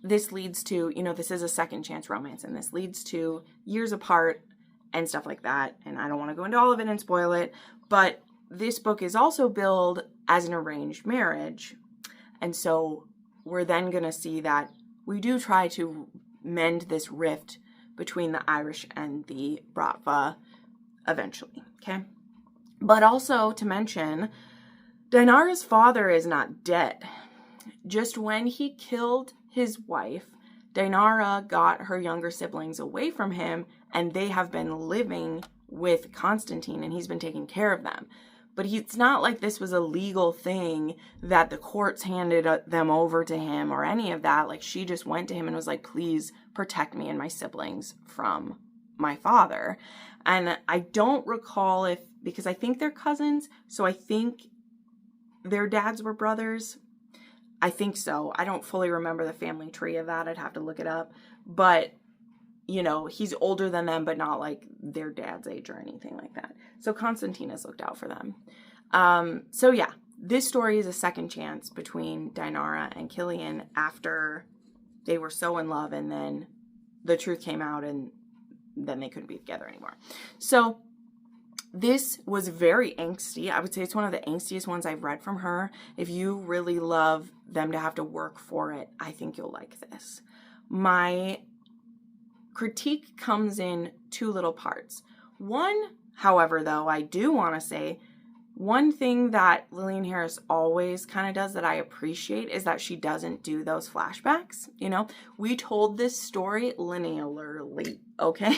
this leads to, you know, this is a second chance romance, and this leads to years apart and stuff like that. And I don't want to go into all of it and spoil it, but this book is also billed as an arranged marriage. And so we're then going to see that we do try to mend this rift between the Irish and the Bratva eventually, okay? But also to mention, Dinara's father is not dead. Just when he killed his wife, Dinara got her younger siblings away from him, and they have been living with Constantine, and he's been taking care of them. But it's not like this was a legal thing that the courts handed them over to him or any of that. Like, she just went to him and was like, please protect me and my siblings from my father. And I don't recall if, because I think they're cousins, so I think their dads were brothers. I think so. I don't fully remember the family tree of that. I'd have to look it up. But, you know, he's older than them, but not like their dad's age or anything like that. So Constantine has looked out for them. So yeah, this story is a second chance between Dinara and Killian after they were so in love, and then the truth came out, and then they couldn't be together anymore. So this was very angsty. I would say it's one of the angstiest ones I've read from her. If you really love them to have to work for it, I think you'll like this. My critique comes in two little parts. One, however, though, I do want to say, one thing that Lillian Harris always kind of does that I appreciate is that she doesn't do those flashbacks. You know, we told this story linearly, okay?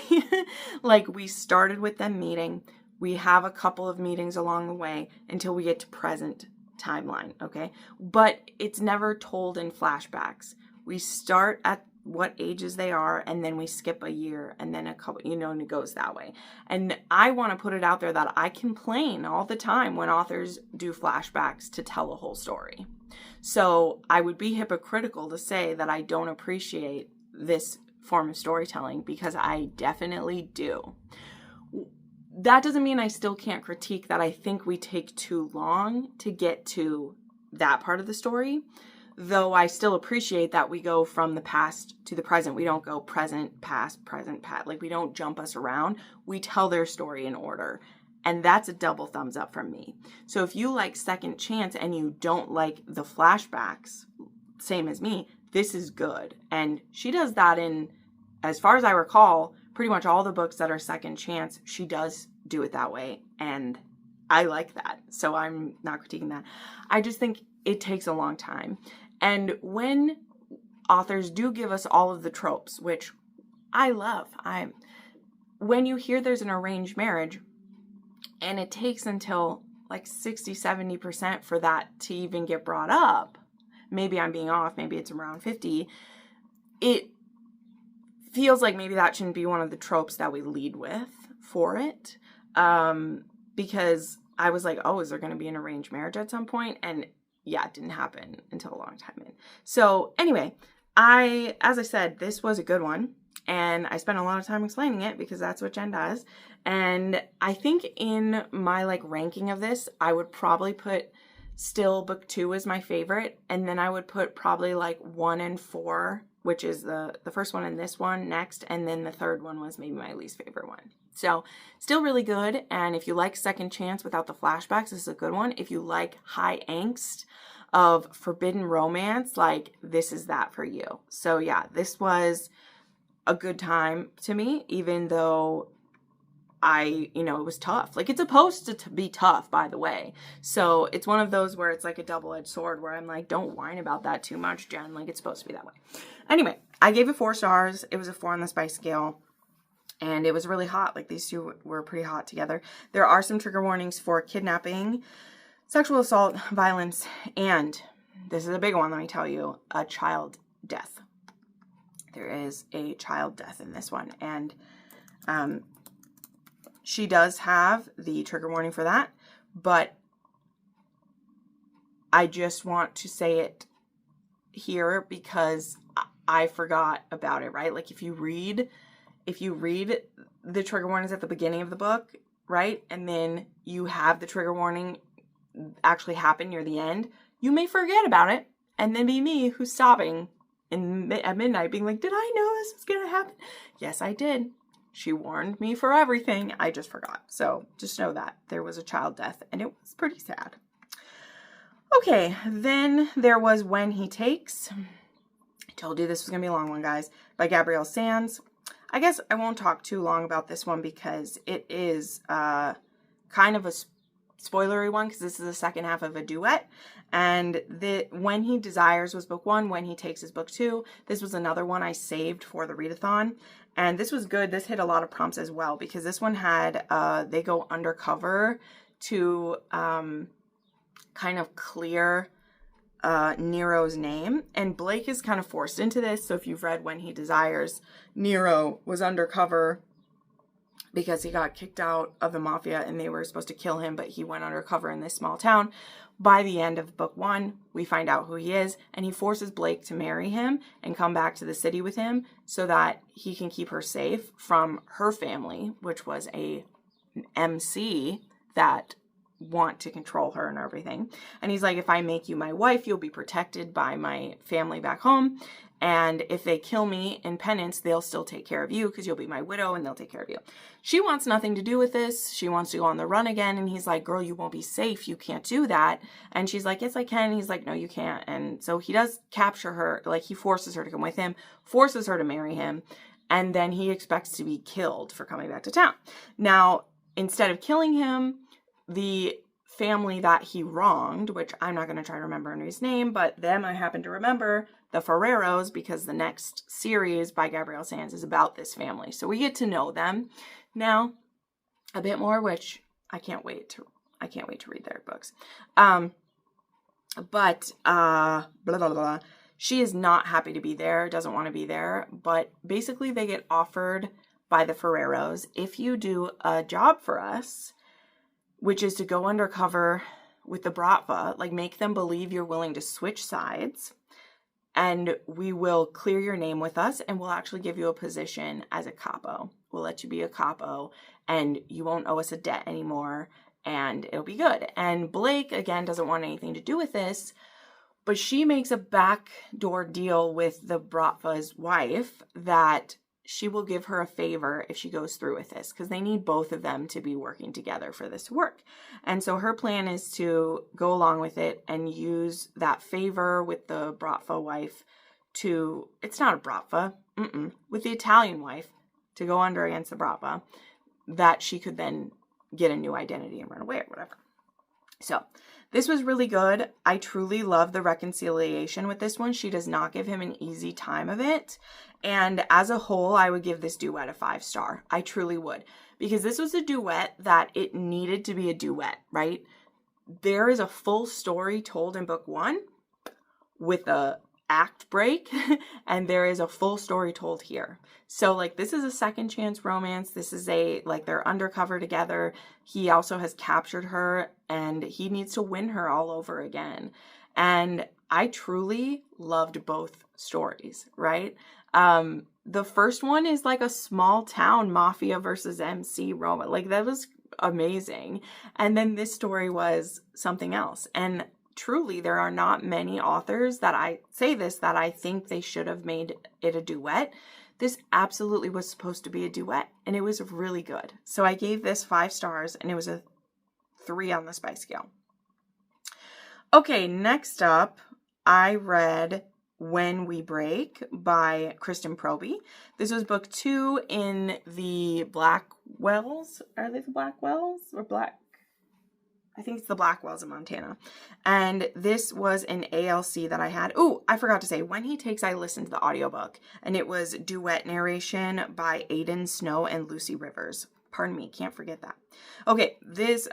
Like, we started with them meeting. We have a couple of meetings along the way until we get to present timeline, okay? But it's never told in flashbacks. We start at what ages they are, and then we skip a year, and then a couple, you know, and it goes that way. And I want to put it out there that I complain all the time when authors do flashbacks to tell a whole story. So I would be hypocritical to say that I don't appreciate this form of storytelling, because I definitely do. That doesn't mean I still can't critique that I think we take too long to get to that part of the story. Though I still appreciate that we go from the past to the present. We don't go present, past, past. Like, we don't jump us around. We tell their story in order. And that's a double thumbs up from me. So if you like Second Chance and you don't like the flashbacks, same as me, this is good. And she does that in, as far as I recall, pretty much all the books that are Second Chance, she does do it that way. And I like that. So I'm not critiquing that. I just think it takes a long time. And when authors do give us all of the tropes, which I love, when you hear there's an arranged marriage and it takes until like 60-70% for that to even get brought up, maybe I'm being off, maybe it's around 50, it feels like maybe that shouldn't be one of the tropes that we lead with for it. Because I was like, oh, is there going to be an arranged marriage at some point? And yeah, it didn't happen until a long time in. So anyway, as I said, this was a good one. And I spent a lot of time explaining it because that's what Jenn does. And I think in my like ranking of this, I would probably put still book 2 is my favorite. And then I would put probably like 1 and 4, which is the first one and this one next. And then the third one was maybe my least favorite one. So still really good. And if you like Second Chance without the flashbacks, this is a good one. If you like high angst of forbidden romance, like, this is that for you. So yeah, this was a good time to me, even though it was tough. Like, it's supposed to be tough, by the way. So it's one of those where it's like a double-edged sword where I'm like, don't whine about that too much, Jen. Like, it's supposed to be that way. Anyway, I gave it 4 stars. It was a 4 on the spice scale. And it was really hot. Like, these two were pretty hot together. There are some trigger warnings for kidnapping, sexual assault, violence, and this is a big one, let me tell you, a child death. There is a child death in this one. And she does have the trigger warning for that, but I just want to say it here because I forgot about it, right? Like, if you read the trigger warnings at the beginning of the book, right, and then you have the trigger warning actually happen near the end, you may forget about it, and then be me who's sobbing at midnight being like, did I know this was gonna happen? Yes, I did. She warned me for everything. I just forgot. So just know that there was a child death, and it was pretty sad. Okay, then there was When He Takes. I told you this was going to be a long one, guys, by Gabrielle Sands. I guess I won't talk too long about this one because it is kind of a spoilery one, because this is the second half of a duet. And When He Desires was book 1. When He Takes is book 2. This was another one I saved for the readathon. And this was good. This hit a lot of prompts as well, because this one had, they go undercover to kind of clear Nero's name. And Blake is kind of forced into this. So if you've read When He Desires, Nero was undercover because he got kicked out of the mafia and they were supposed to kill him, but he went undercover in this small town. By the end of book 1, we find out who he is, and he forces Blake to marry him and come back to the city with him so that he can keep her safe from her family, which was a MC that want to control her and everything. And he's like, if I make you my wife, you'll be protected by my family back home. And if they kill me in penance, they'll still take care of you because you'll be my widow and they'll take care of you. She wants nothing to do with this. She wants to go on the run again. And he's like, girl, you won't be safe. You can't do that. And she's like, yes, I can. And he's like, no, you can't. And so he does capture her. Like, he forces her to come with him, forces her to marry him. And then he expects to be killed for coming back to town. Now, instead of killing him, the family that he wronged, which I'm not going to try to remember anybody's name, but them I happen to remember, the Ferreros, because the next series by Gabrielle Sands is about this family. So we get to know them now a bit more, which I can't wait to read their books. Blah, blah, blah. She is not happy to be there, doesn't want to be there, but basically they get offered by the Ferreros, if you do a job for us, which is to go undercover with the Bratva, like make them believe you're willing to switch sides, and we will clear your name with us, and we'll actually give you a position as a capo. We'll let you be a capo, and you won't owe us a debt anymore, and it'll be good. And Blake, again, doesn't want anything to do with this, but she makes a backdoor deal with the Bratva's wife that she will give her a favor if she goes through with this, because they need both of them to be working together for this to work. And so her plan is to go along with it and use that favor with the Bratva wife to, it's not a Bratva, with the Italian wife to go under against the Bratva, that she could then get a new identity and run away or whatever. So this was really good. I truly love the reconciliation with this one. She does not give him an easy time of it. And as a whole, I would give this duet a 5-star. I truly would. Because this was a duet that it needed to be a duet, right? There is a full story told in book 1 with a act break, and there is a full story told here. So like, this is a second chance romance. This is like, they're undercover together. He also has captured her and he needs to win her all over again. And I truly loved both stories, right? The first one is like a small town mafia versus MC romance. Like, that was amazing. And then this story was something else. And truly, there are not many authors that I think they should have made it a duet. This absolutely was supposed to be a duet, and it was really good. So I gave this 5 stars, and it was a 3 on the spice scale. Okay, next up, I read When We Break by Kristen Proby. This was book 2 in the Blackwells. Are they the Blackwells or Black? I think it's the Blackwells in Montana. And this was an ALC that I had. Oh, I forgot to say, When He Takes, I listened to the audiobook. And it was duet narration by Aiden Snow and Lucy Rivers. Pardon me, can't forget that. Okay, this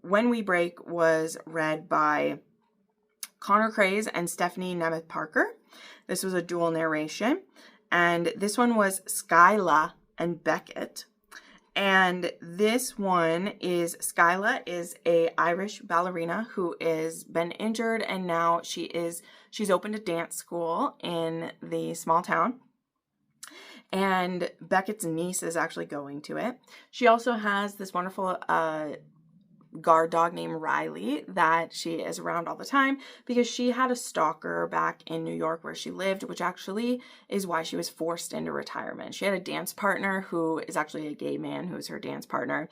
When We Break was read by Connor Craze and Stephanie Nemeth Parker. This was a dual narration. And this one was Skyla and Beckett. And this one is, Skyla is a Irish ballerina who is been injured, and now she's opened a dance school in the small town. And Beckett's niece is actually going to it. She also has this wonderful guard dog named Riley that she is around all the time because she had a stalker back in New York where she lived, which actually is why she was forced into retirement. She had a dance partner who is actually a gay man who is her dance partner.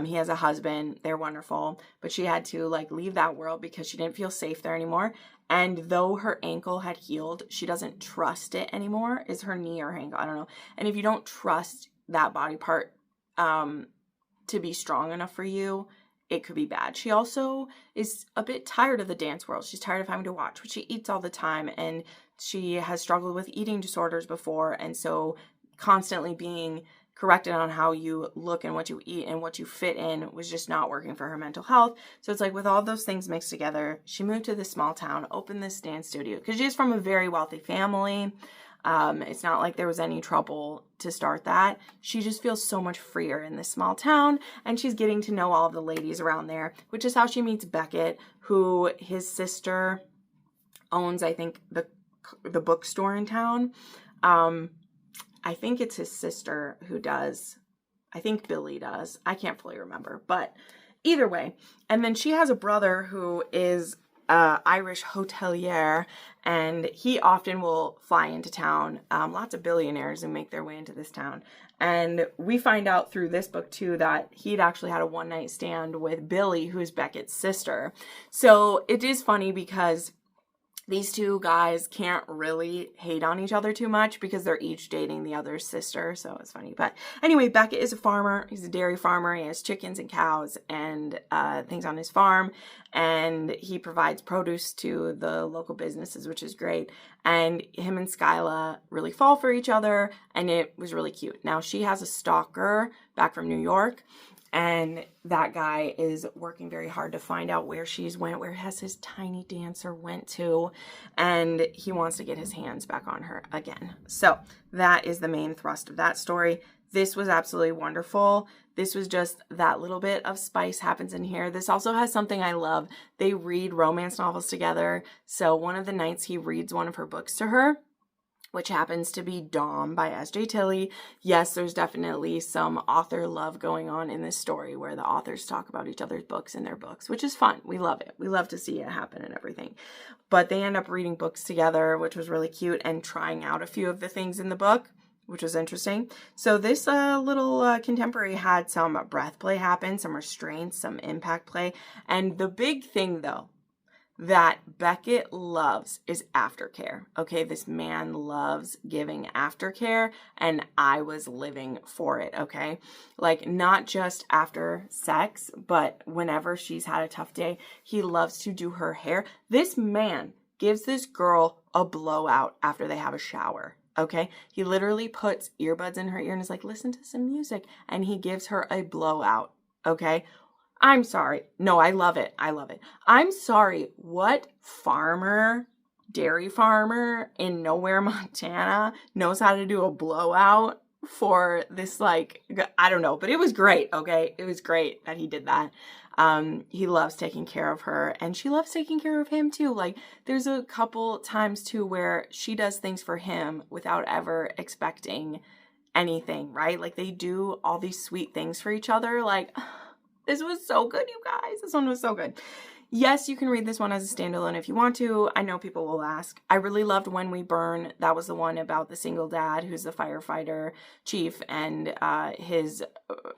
He has a husband. They're wonderful, but she had to leave that world because she didn't feel safe there anymore. And though her ankle had healed, she doesn't trust it anymore. Is her knee or her ankle? I don't know. And if you don't trust that body part to be strong enough for you, it could be bad. She also is a bit tired of the dance world. She's tired of having to watch what she eats all the time, and she has struggled with eating disorders before, and so constantly being corrected on how you look and what you eat and what you fit in was just not working for her mental health. So it's with all those things mixed together, she moved to this small town, opened this dance studio because she's from a very wealthy family. It's not like there was any trouble to start that. She just feels so much freer in this small town, and she's getting to know all of the ladies around there, which is how she meets Beckett, who his sister owns, I think, the bookstore in town. I think it's his sister who does. I think Billy does. I can't fully remember, but either way. And then she has a brother who is Irish hotelier, and he often will fly into town. Lots of billionaires who make their way into this town. And we find out through this book too that he'd actually had a one-night stand with Billy, who's Beckett's sister. So it is funny because these two guys can't really hate on each other too much because they're each dating the other's sister. So it's funny. But anyway, Beckett is a farmer. He's a dairy farmer. He has chickens and cows and things on his farm. And he provides produce to the local businesses, which is great. And him and Skyla really fall for each other. And it was really cute. Now, she has a stalker back from New York. And that guy is working very hard to find out where she's went, where has his tiny dancer went to, and he wants to get his hands back on her again. So that is the main thrust of that story. This was absolutely wonderful. This was just that little bit of spice happens in here. This also has something I love. They read romance novels together. So one of the nights he reads one of her books to her, which happens to be Dom by S.J. Tilley. Yes, there's definitely some author love going on in this story where the authors talk about each other's books in their books, which is fun. We love it. We love to see it happen and everything. But they end up reading books together, which was really cute, and trying out a few of the things in the book, which was interesting. So this little contemporary had some breath play happen, some restraints, some impact play. And the big thing, though, that Beckett loves is aftercare. Okay, this man loves giving aftercare, and I was living for it, okay? Not just after sex, but whenever she's had a tough day, he loves to do her hair. This man gives this girl a blowout after they have a shower, okay? He literally puts earbuds in her ear and is like, listen to some music, and he gives her a blowout, okay? I'm sorry. No, I love it. I love it. I'm sorry. What dairy farmer in nowhere, Montana knows how to do a blowout for this, I don't know, but it was great. Okay. It was great that he did that. He loves taking care of her, and she loves taking care of him too. There's a couple times too where she does things for him without ever expecting anything, right? They do all these sweet things for each other. This was so good, you guys. This one was so good. Yes, you can read this one as a standalone if you want to. I know people will ask. I really loved When We Burn. That was the one about the single dad who's the firefighter chief and his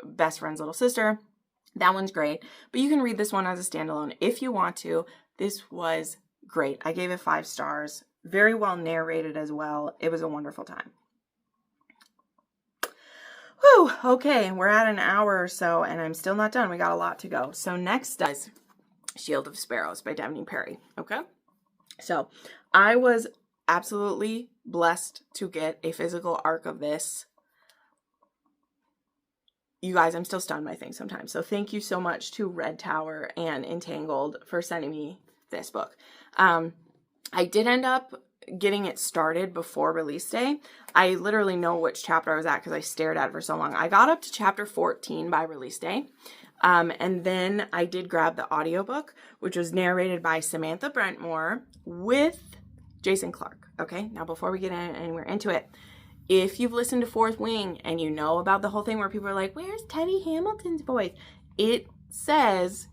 best friend's little sister. That one's great. But you can read this one as a standalone if you want to. This was great. I gave it 5 stars. very well narrated as well. It was a wonderful time. Whew, okay, we're at an hour or so, and I'm still not done. We got a lot to go. So next is Shield of Sparrows by Devney Perry, okay? So I was absolutely blessed to get a physical arc of this. You guys, I'm still stunned by things sometimes. So thank you so much to Red Tower and Entangled for sending me this book. I did end up getting it started before release day. I literally know which chapter I was at because I stared at it for so long. I got up to chapter 14 by release day. And then I did grab the audiobook, which was narrated by Samantha Brentmore with Jason Clark. Okay, now before we get anywhere into it, if you've listened to Fourth Wing and you know about the whole thing where people are like, where's Teddy Hamilton's voice? It says,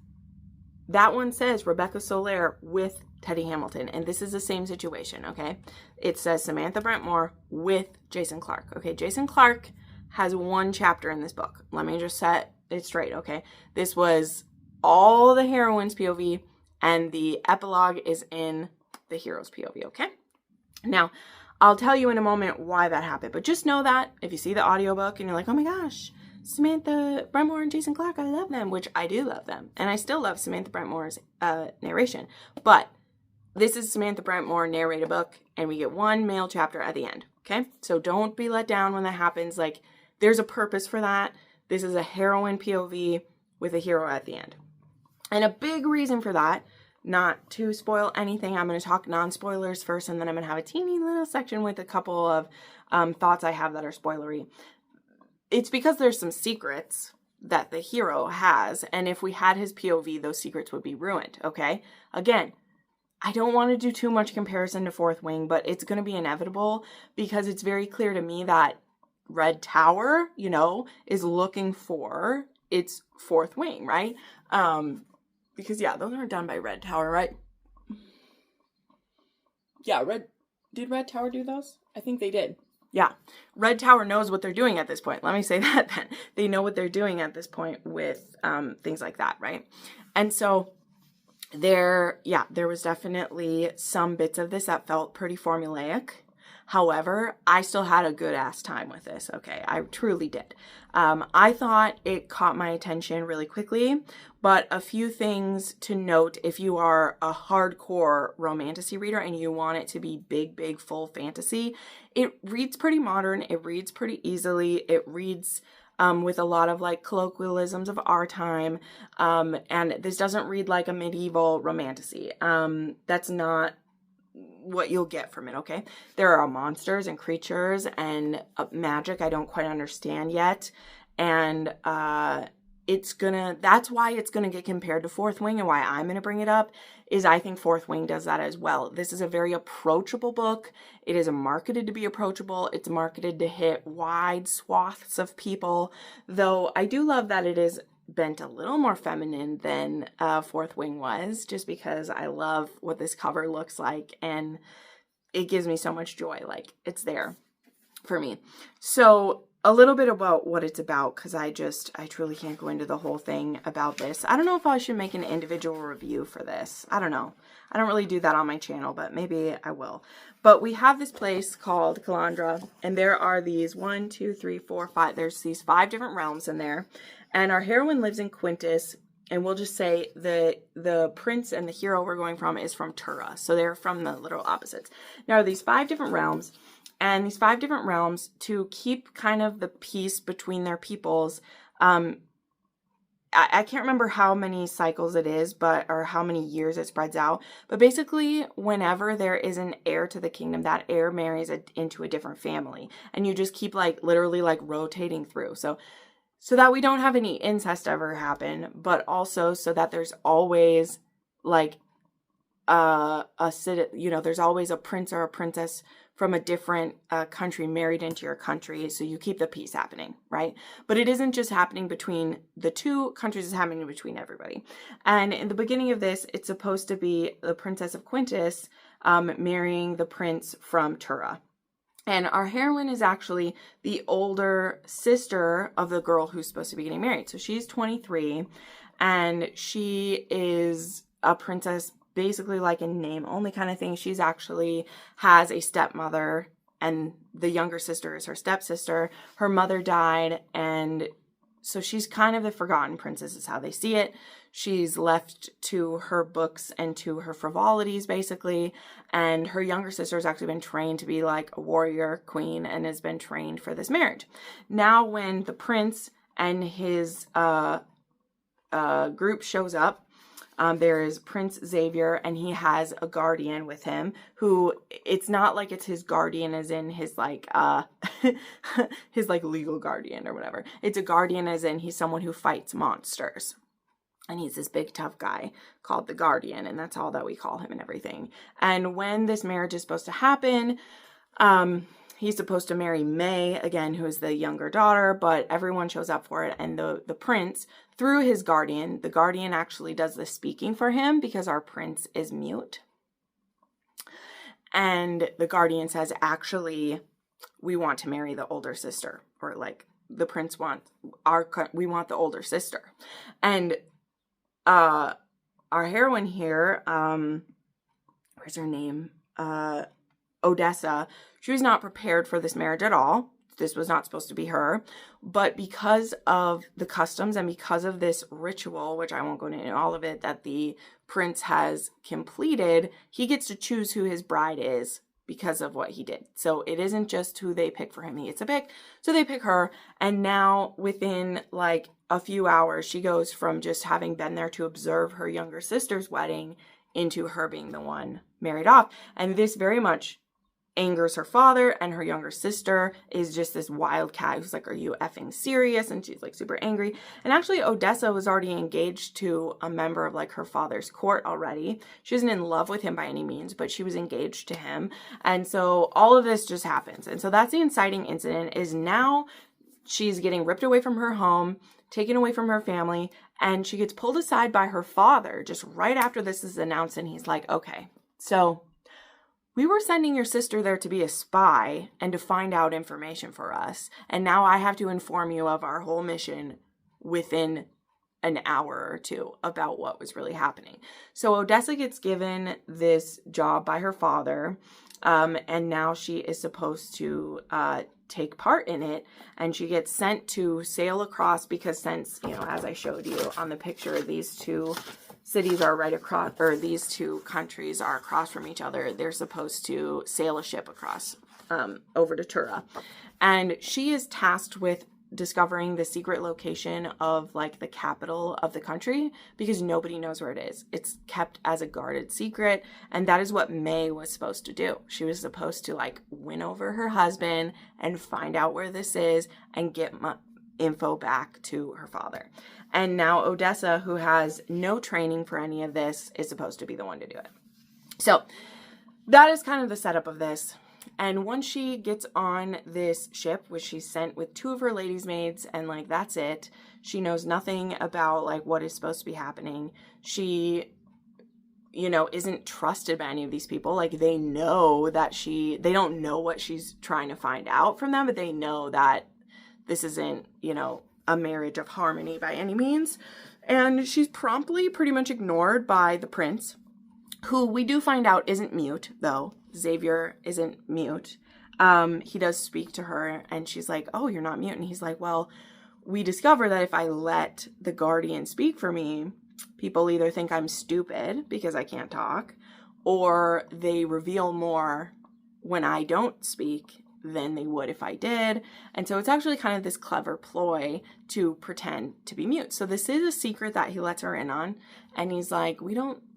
that one says Rebecca Soler with Teddy Hamilton. And this is the same situation, okay? It says Samantha Brentmore with Jason Clark. Okay, Jason Clark has one chapter in this book. Let me just set it straight, okay? This was all the heroine's POV, and the epilogue is in the hero's POV, okay? Now, I'll tell you in a moment why that happened, but just know that if you see the audiobook and you're like, oh my gosh, Samantha Brentmore and Jason Clark, I love them, which I do love them. And I still love Samantha Brentmore's narration. But this is Samantha Brentmore narrated book, and we get one male chapter at the end, okay? So don't be let down when that happens. Like, there's a purpose for that. This is a heroine POV with a hero at the end. And a big reason for that, not to spoil anything, I'm going to talk non-spoilers first, and then I'm going to have a teeny little section with a couple of thoughts I have that are spoilery. It's because there's some secrets that the hero has, and if we had his POV, those secrets would be ruined, okay? Again, I don't want to do too much comparison to Fourth Wing, but it's going to be inevitable because it's very clear to me that Red Tower, you know, is looking for its Fourth Wing, right? Because, yeah, those aren't done by Red Tower, right? Yeah, did Red Tower do those? I think they did. Yeah, Red Tower knows what they're doing at this point. Let me say that then. They know what they're doing at this point with things like that, right? And so there was definitely some bits of this that felt pretty formulaic. However, I still had a good ass time with this. Okay, I truly did. I thought it caught my attention really quickly, but a few things to note if you are a hardcore romantasy reader and you want it to be big, full fantasy. It reads pretty modern. It reads pretty easily. It reads with a lot of like colloquialisms of our time. And this doesn't read like a medieval romantasy. That's not what you'll get from it, okay? There are monsters and creatures and magic I don't quite understand yet. And that's why it's gonna get compared to Fourth Wing, and why I'm gonna bring it up is I think Fourth Wing does that as well. This is a very approachable book. It is marketed to be approachable. It's marketed to hit wide swaths of people, though I do love that it is bent a little more feminine than Fourth Wing was, just because I love what this cover looks like, and it gives me so much joy. Like, it's there for me. So a little bit about what it's about, because I truly can't go into the whole thing about this. I don't know if I should make an individual review for this. I don't know. I don't really do that on my channel, but maybe I will. But we have this place called Calandra, and there are these 1, 2, 3, 4, 5. There's these 5 different realms in there. And our heroine lives in Quintus, and we'll just say the prince and the hero we're going from is from Tura. So they're from the literal opposites. Now, these 5 different realms, and these 5 different realms, to keep kind of the peace between their peoples, I can't remember how many cycles it is, or how many years it spreads out. But basically, whenever there is an heir to the kingdom, that heir marries into a different family. And you just keep like literally like rotating through. So that we don't have any incest ever happen, but also so that there's always like there's always a prince or a princess from a different country married into your country, so you keep the peace happening, right? But it isn't just happening between the 2 countries, it's happening between everybody. And in the beginning of this, it's supposed to be the Princess of Quintus marrying the prince from Tura. And our heroine is actually the older sister of the girl who's supposed to be getting married. So she's 23, and she is a princess basically like a name only kind of thing. She's actually has a stepmother, and the younger sister is her stepsister. Her mother died, and so she's kind of the forgotten princess is how they see it. She's left to her books and to her frivolities, basically. And her younger sister has actually been trained to be like a warrior queen and has been trained for this marriage. Now, when the prince and his group shows up, there is Prince Xavier, and he has a guardian with him who, it's not like it's his guardian as in his like, his like legal guardian or whatever. It's a guardian as in he's someone who fights monsters. And he's this big tough guy called the Guardian, and that's all that we call him and everything. And when this marriage is supposed to happen, he's supposed to marry May, again, who is the younger daughter, but everyone shows up for it. And the prince, through his guardian, the guardian actually does the speaking for him because our prince is mute. And the guardian says, actually, we want to marry the older sister, or like the prince we want the older sister. And our heroine here, where's her name? Odessa, she was not prepared for this marriage at all. This was not supposed to be her. But because of the customs and because of this ritual, which I won't go into all of it, that the prince has completed, he gets to choose who his bride is because of what he did. So it isn't just who they pick for him. He gets to pick. So they pick her. And now within like a few hours, she goes from just having been there to observe her younger sister's wedding into her being the one married off. And this very much angers her father, and her younger sister is just this wildcat who's like, are you effing serious? And she's like super angry. And actually Odessa was already engaged to a member of like her father's court already. She isn't in love with him by any means, but she was engaged to him. And so all of this just happens. And so that's the inciting incident, is now she's getting ripped away from her home, taken away from her family, and she gets pulled aside by her father just right after this is announced. And he's like, okay, so we were sending your sister there to be a spy and to find out information for us. And now I have to inform you of our whole mission within an hour or two about what was really happening. So Odessa gets given this job by her father. And now she is supposed to take part in it. And she gets sent to sail across because since, you know, as I showed you on the picture, these two cities are right across, or these two countries are across from each other. They're supposed to sail a ship across over to Tura. And she is tasked with discovering the secret location of like the capital of the country because nobody knows where it is. It's kept as a guarded secret. And that is what May was supposed to do. She was supposed to like win over her husband and find out where this is and get info back to her father. And now Odessa, who has no training for any of this, is supposed to be the one to do it. So that is kind of the setup of this. And once she gets on this ship, which she's sent with 2 of her ladies' maids, and like that's it, she knows nothing about like what is supposed to be happening. She, you know, isn't trusted by any of these people. Like they know that they don't know what she's trying to find out from them, but they know that this isn't, you know, a marriage of harmony by any means. And she's promptly pretty much ignored by the prince, who we do find out isn't mute, though. Xavier isn't mute. He does speak to her, and she's like, oh, you're not mute. And he's like, well, we discover that if I let the guardian speak for me, people either think I'm stupid because I can't talk, or they reveal more when I don't speak than they would if I did. And so it's actually kind of this clever ploy to pretend to be mute. So this is a secret that he lets her in on. And he's like,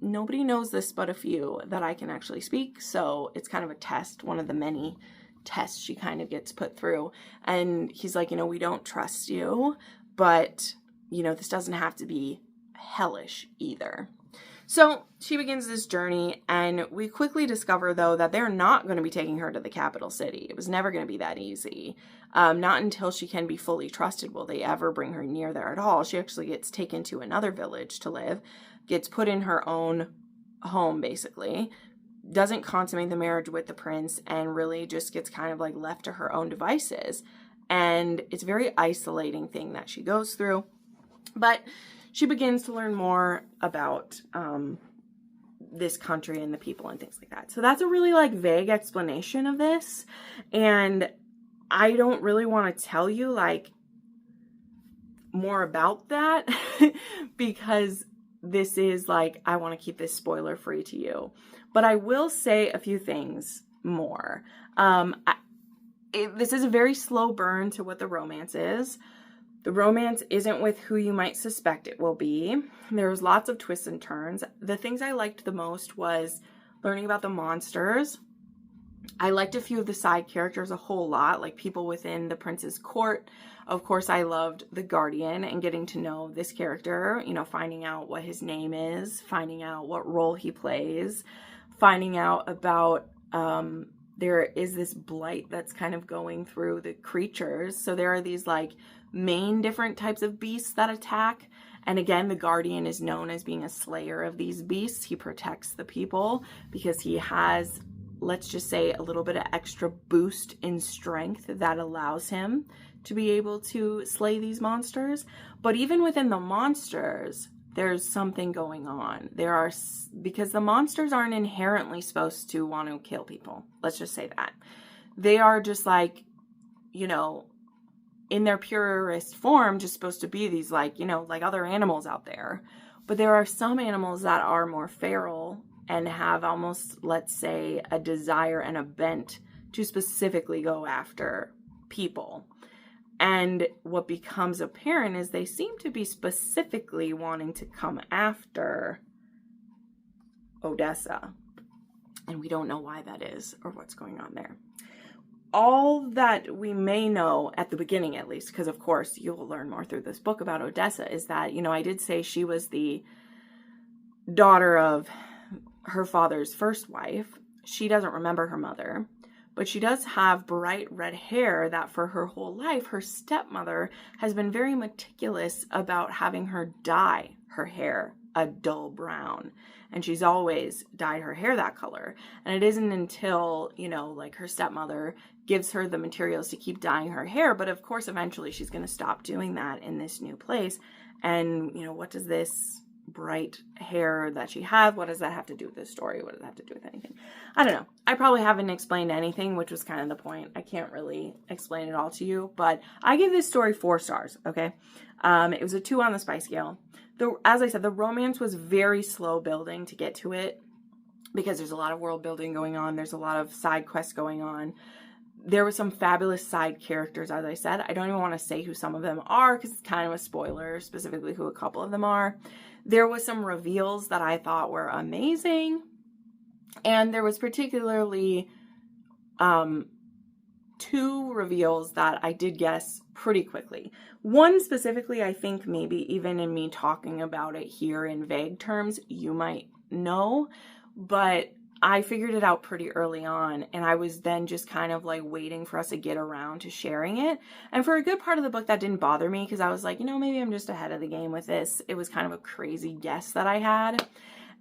nobody knows this but a few, that I can actually speak. So it's kind of a test, one of the many tests she kind of gets put through. And he's like, you know, we don't trust you, but, you know, this doesn't have to be hellish either. So she begins this journey, and we quickly discover, though, that they're not going to be taking her to the capital city. It was never going to be that easy. Not until she can be fully trusted will they ever bring her near there at all. She actually gets taken to another village to live, gets put in her own home, basically, doesn't consummate the marriage with the prince, and really just gets kind of like left to her own devices. And it's a very isolating thing that she goes through. But she begins to learn more about this country and the people and things like that. So that's a really like vague explanation of this. And I don't really want to tell you like more about that because this is like, I want to keep this spoiler free to you. But I will say a few things more. This is a very slow burn to what the romance is. The romance isn't with who you might suspect it will be. There's lots of twists and turns. The things I liked the most was learning about the monsters. I liked a few of the side characters a whole lot, like people within the prince's court. Of course, I loved the guardian and getting to know this character, you know, finding out what his name is, finding out what role he plays, finding out about there is this blight that's kind of going through the creatures. So there are these like main different types of beasts that attack. And again, the guardian is known as being a slayer of these beasts. He protects the people because he has, let's just say, a little bit of extra boost in strength that allows him to be able to slay these monsters. But even within the monsters, there's something going on. Because the monsters aren't inherently supposed to want to kill people. Let's just say that. They are just like, you know, in their purest form, just supposed to be these like, you know, like other animals out there. But there are some animals that are more feral and have almost, let's say, a desire and a bent to specifically go after people. And what becomes apparent is they seem to be specifically wanting to come after Odessa. And we don't know why that is or what's going on there. All that we may know at the beginning, at least, because of course you will learn more through this book about Odessa, is that, you know, I did say she was the daughter of her father's first wife. She doesn't remember her mother, but she does have bright red hair that for her whole life, her stepmother has been very meticulous about having her dye her hair a dull brown. And she's always dyed her hair that color. And it isn't until, you know, like her stepmother gives her the materials to keep dyeing her hair. But of course, eventually she's going to stop doing that in this new place. And, you know, what does this bright hair that she has, what does that have to do with this story? What does that have to do with anything? I don't know. I probably haven't explained anything, which was kind of the point. I can't really explain it all to you, but I give this story 4 stars, okay? It was a 2 on the spice scale. As I said, the romance was very slow building to get to it because there's a lot of world building going on. There's a lot of side quests going on. There were some fabulous side characters, as I said. I don't even want to say who some of them are because it's kind of a spoiler, specifically who a couple of them are. There was some reveals that I thought were amazing. And there was particularly 2 reveals that I did guess pretty quickly. One specifically, I think maybe even in me talking about it here in vague terms, you might know, but I figured it out pretty early on, and I was then just kind of like waiting for us to get around to sharing it. And for a good part of the book, that didn't bother me because I was like, you know, maybe I'm just ahead of the game with this. It was kind of a crazy guess that I had.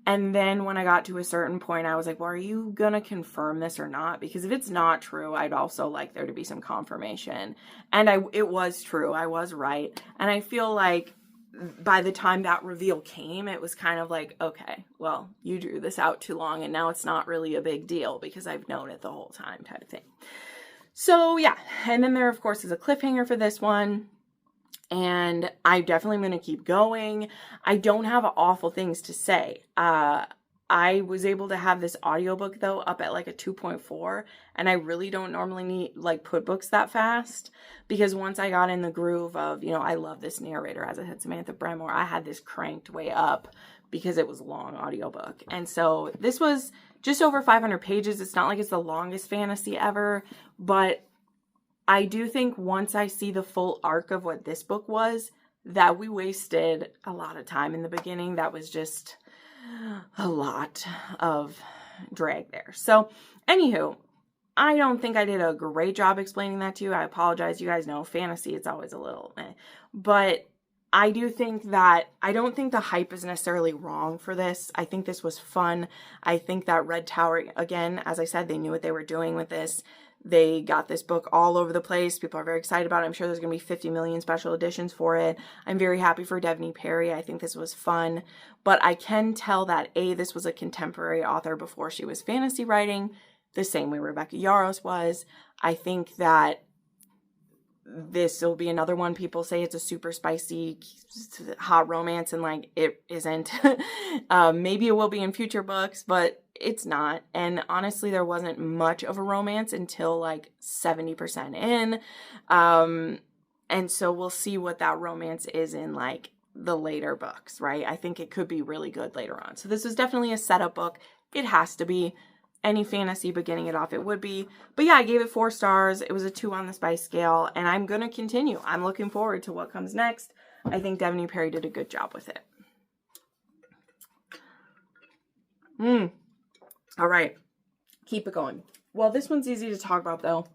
And then when I got to a certain point, I was like, well, are you going to confirm this or not? Because if it's not true, I'd also like there to be some confirmation. And it was true. I was right. And I feel like by the time that reveal came, it was kind of like, okay, well, you drew this out too long and now it's not really a big deal because I've known it the whole time type of thing. So yeah. And then there, of course, is a cliffhanger for this one. And I definitely am going to keep going. I don't have awful things to say. I was able to have this audiobook though up at like a 2.4, and I really don't normally need like put books that fast because once I got in the groove of, you know, I love this narrator, as I said, Samantha Bremore, I had this cranked way up because it was a long audiobook. And so this was just over 500 pages. It's not like it's the longest fantasy ever, but I do think once I see the full arc of what this book was, that we wasted a lot of time in the beginning. That was just a lot of drag there. So, anywho, I don't think I did a great job explaining that to you. I apologize. You guys know fantasy, it's always a little But I do think that, I don't think the hype is necessarily wrong for this. I think this was fun. I think that Red Tower, again, as I said, they knew what they were doing with this. They got this book all over the place. People are very excited about it. I'm sure there's going to be 50 million special editions for it. I'm very happy for Devney Perry. I think this was fun. But I can tell that, A, this was a contemporary author before she was fantasy writing, the same way Rebecca Yarros was. I think that this will be another one. People say it's a super spicy, hot romance, and like, it isn't. Maybe it will be in future books, but it's not. And honestly, there wasn't much of a romance until like 70% in. And so we'll see what that romance is in like the later books, right? I think it could be really good later on. So this was definitely a setup book. It has to be. Any fantasy beginning it off, it would be. But yeah, I gave it 4 stars. It was a 2 on the spice scale, and I'm going to continue. I'm looking forward to what comes next. I think Devney Perry did a good job with it. All right. Keep it going. Well, this one's easy to talk about, though,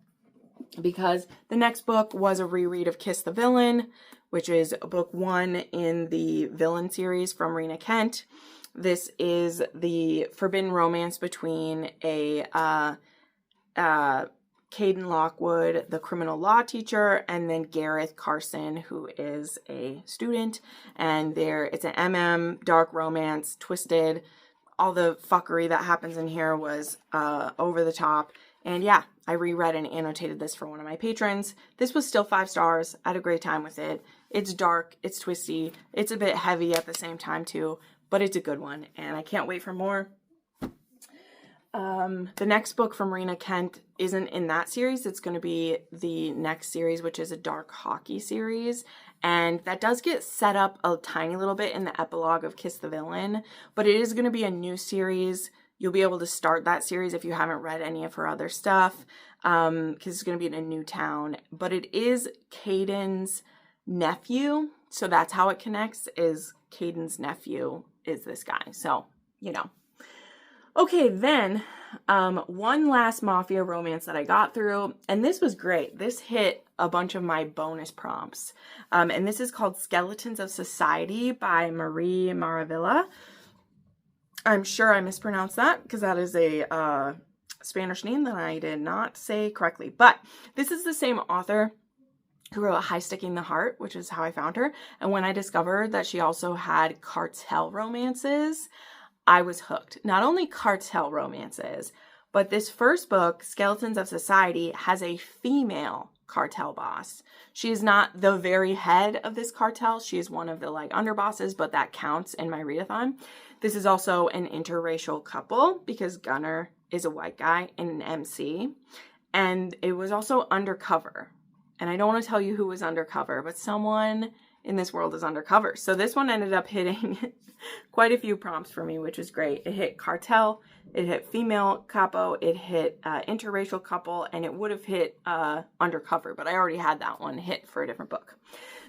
because the next book was a reread of Kiss the Villain, which is book 1 in the Villain series from Rena Kent. This is the forbidden romance between a Caden Lockwood, the criminal law teacher, and then Gareth Carson, who is a student. And it's an dark romance, twisted. All the fuckery that happens in here was over the top. And yeah, I reread and annotated this for one of my patrons. This was still 5 stars. I had a great time with it. It's dark, it's twisty, it's a bit heavy at the same time too. But it's a good one, and I can't wait for more. The next book from Rena Kent isn't in that series. It's going to be the next series, which is a dark hockey series. And that does get set up a tiny little bit in the epilogue of Kiss the Villain. But it is going to be a new series. You'll be able to start that series if you haven't read any of her other stuff. Because it's going to be in a new town. But it is Caden's nephew. So that's how it connects, is Caden's nephew is this guy. So, you know. Okay, then one last Mafia romance that I got through, and this was great. This hit a bunch of my bonus prompts. And this is called Skeletons of Society by Marie Maravilla. I'm sure I mispronounced that because that is a Spanish name that I did not say correctly. But this is the same author who wrote High Sticking the Heart, which is how I found her. And when I discovered that she also had cartel romances, I was hooked. Not only cartel romances, but this first book, Skeletons of Society, has a female cartel boss. She is not the very head of this cartel. She is one of the like underbosses, but that counts in my readathon. This is also an interracial couple because Gunnar is a white guy and an MC. And it was also undercover. And I don't want to tell you who was undercover, but someone in this world is undercover. So this one ended up hitting quite a few prompts for me, which is great. It hit cartel, it hit female capo, it hit interracial couple, and it would have hit undercover, but I already had that one hit for a different book.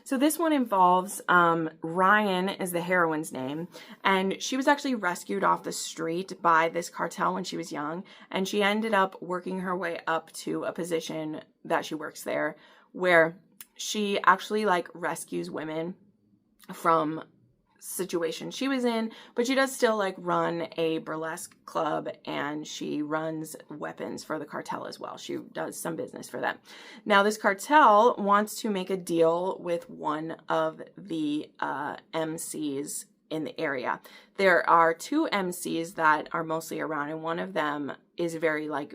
So this one involves Ryan is the heroine's name, and she was actually rescued off the street by this cartel when she was young, and she ended up working her way up to a position that she works there where she actually like rescues women from situations she was in, but she does still like run a burlesque club and she runs weapons for the cartel as well. She does some business for them. Now this cartel wants to make a deal with one of the MCs in the area. There are 2 MCs that are mostly around, and one of them is very like,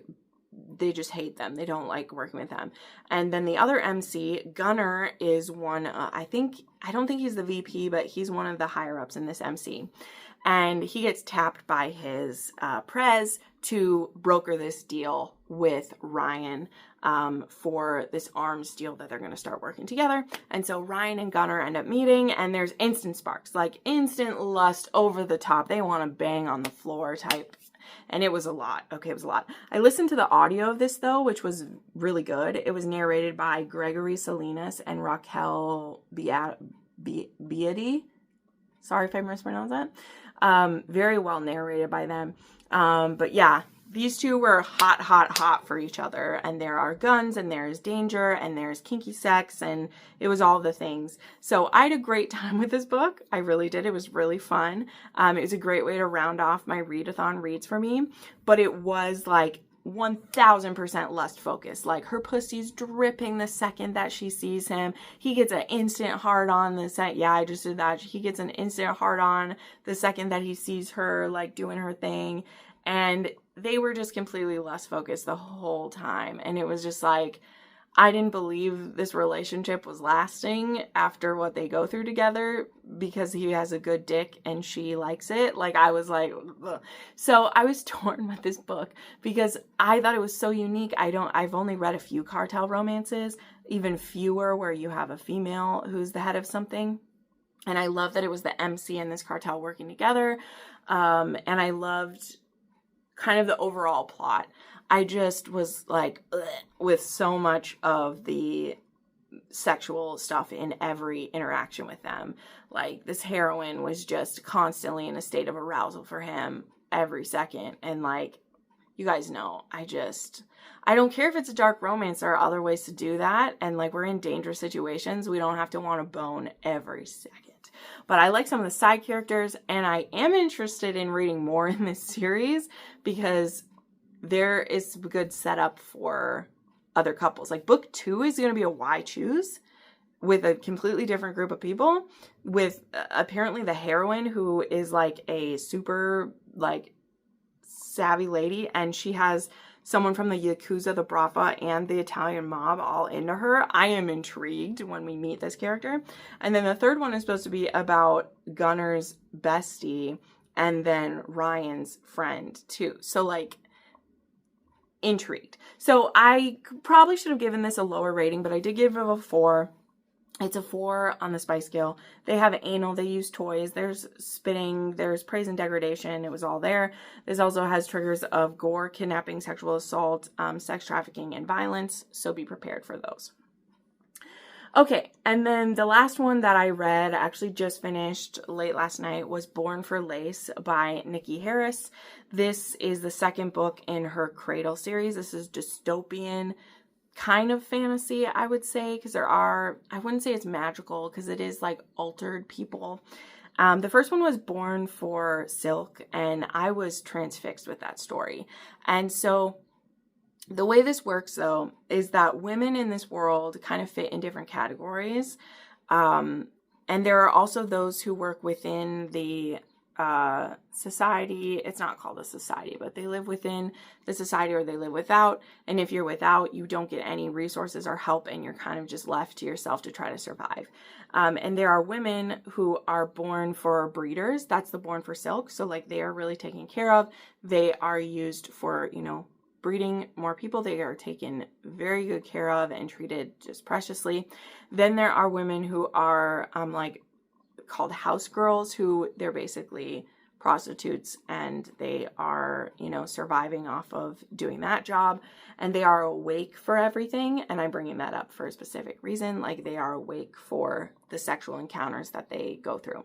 they just hate them. They don't like working with them. And then the other MC, Gunnar, is one, I don't think he's the VP, but he's one of the higher ups in this MC. And he gets tapped by his prez to broker this deal with Ryan for this arms deal that they're going to start working together. And so Ryan and Gunnar end up meeting, and there's instant sparks, like instant lust over the top. They want to bang on the floor type. And it was a lot. Okay, it was a lot. I listened to the audio of this, though, which was really good. It was narrated by Gregory Salinas and Raquel Beatty. Sorry if I mispronounced that. Very well narrated by them. But yeah, these two were hot, hot, hot for each other. And there are guns, and there's danger, and there's kinky sex, and it was all the things. So I had a great time with this book. I really did. It was really fun. It was a great way to round off my readathon reads for me. But it was like 1000% lust focused. Like, her pussy's dripping the second that she sees him. He gets an instant hard on the second. Yeah, I just did that. He gets an instant hard on the second that he sees her, like, doing her thing. And they were just completely lust focused the whole time. And it was just like, I didn't believe this relationship was lasting after what they go through together, because he has a good dick and she likes it. Like, I was like, ugh. So I was torn with this book because I thought it was so unique. I've only read a few cartel romances, even fewer where you have a female who's the head of something. And I love that it was the MC and this cartel working together. And I loved kind of the overall plot. I just was like, ugh, with so much of the sexual stuff in every interaction with them. Like, this heroine was just constantly in a state of arousal for him every second. And like, you guys know, I don't care if it's a dark romance. There are other ways to do that. And like, we're in dangerous situations. We don't have to want to bone every second. But I like some of the side characters, and I am interested in reading more in this series because there is a good setup for other couples. Like, book 2 is going to be a Why Choose with a completely different group of people, with apparently the heroine who is like a super like savvy lady, and she has someone from the Yakuza, the Brava, and the Italian mob all into her. I am intrigued when we meet this character. And then the third one is supposed to be about Gunner's bestie and then Ryan's friend too. So like, intrigued. So I probably should have given this a lower rating, but I did give it a 4. It's a 4 on the spice scale. They have anal, they use toys, there's spitting, there's praise and degradation. It was all there. This also has triggers of gore, kidnapping, sexual assault, sex trafficking, and violence. So be prepared for those. Okay, and then the last one that I read, actually just finished late last night, was Born for Lace by Nikki Harris. This is the second book in her Cradle series. This is dystopian kind of fantasy, I would say, because I wouldn't say it's magical, because it is like altered people. The first one was Born for Silk, and I was transfixed with that story. And so the way this works, though, is that women in this world kind of fit in different categories. And there are also those who work within the society. It's not called a society, but they live within the society, or they live without. And if you're without, you don't get any resources or help, and you're kind of just left to yourself to try to survive. And there are women who are born for breeders. That's the Born for Silk. So like, they are really taken care of. They are used for, breeding more people. They are taken very good care of and treated just preciously. Then there are women who are like called house girls, who they're basically prostitutes, and they are, surviving off of doing that job, and they are awake for everything. And I'm bringing that up for a specific reason. Like, they are awake for the sexual encounters that they go through.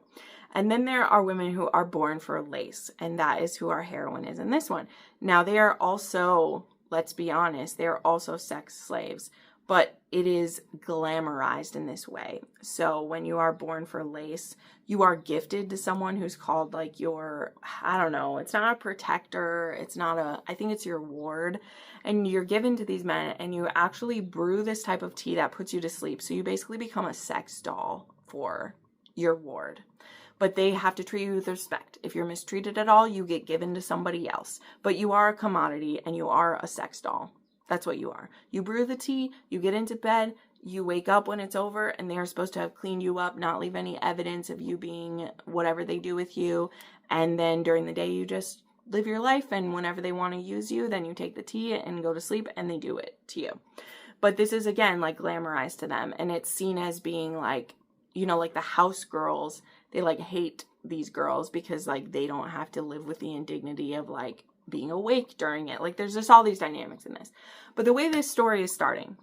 And then there are women who are born for lace, and that is who our heroine is in this one. Now, they are also, let's be honest, they are also sex slaves, but it is glamorized in this way. So when you are born for lace, you are gifted to someone who's called like your, I don't know, it's not a protector, I think it's your ward. And you're given to these men, and you actually brew this type of tea that puts you to sleep. So you basically become a sex doll for your ward. But they have to treat you with respect. If you're mistreated at all, you get given to somebody else. But you are a commodity, and you are a sex doll. That's what you are. You brew the tea, you get into bed, you wake up when it's over, and they are supposed to have cleaned you up, not leave any evidence of you being whatever they do with you. And then during the day, you just live your life, and whenever they want to use you, then you take the tea and go to sleep, and they do it to you. But this is, again, like glamorized to them, and it's seen as being like, like the house girls, they like hate these girls because like they don't have to live with the indignity of like being awake during it. Like, there's just all these dynamics in this. But the way this story is starting,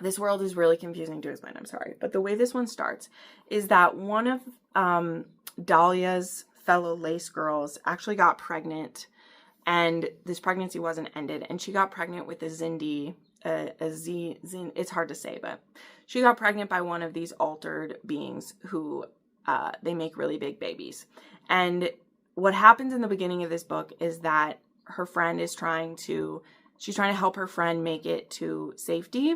this world is really confusing to his mind, I'm sorry. But the way this one starts is that one of Dahlia's fellow lace girls actually got pregnant, and this pregnancy wasn't ended, and she got pregnant with a Zindi, it's hard to say, but she got pregnant by one of these altered beings who they make really big babies. And what happens in the beginning of this book is that her friend is she's trying to help her friend make it to safety.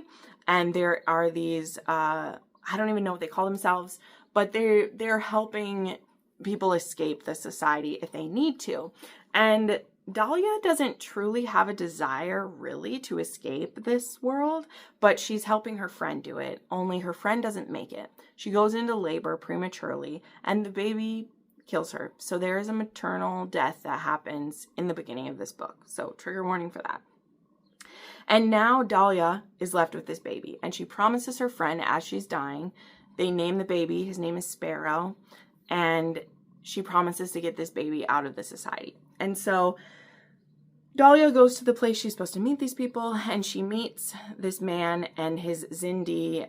And there are these, I don't even know what they call themselves, but they're helping people escape the society if they need to. And Dahlia doesn't truly have a desire really to escape this world, but she's helping her friend do it. Only her friend doesn't make it. She goes into labor prematurely and the baby kills her. So there is a maternal death that happens in the beginning of this book. So trigger warning for that. And now Dahlia is left with this baby, and she promises her friend as she's dying, they name the baby, his name is Sparrow, and she promises to get this baby out of the society. And so Dahlia goes to the place she's supposed to meet these people, and she meets this man and his Zindi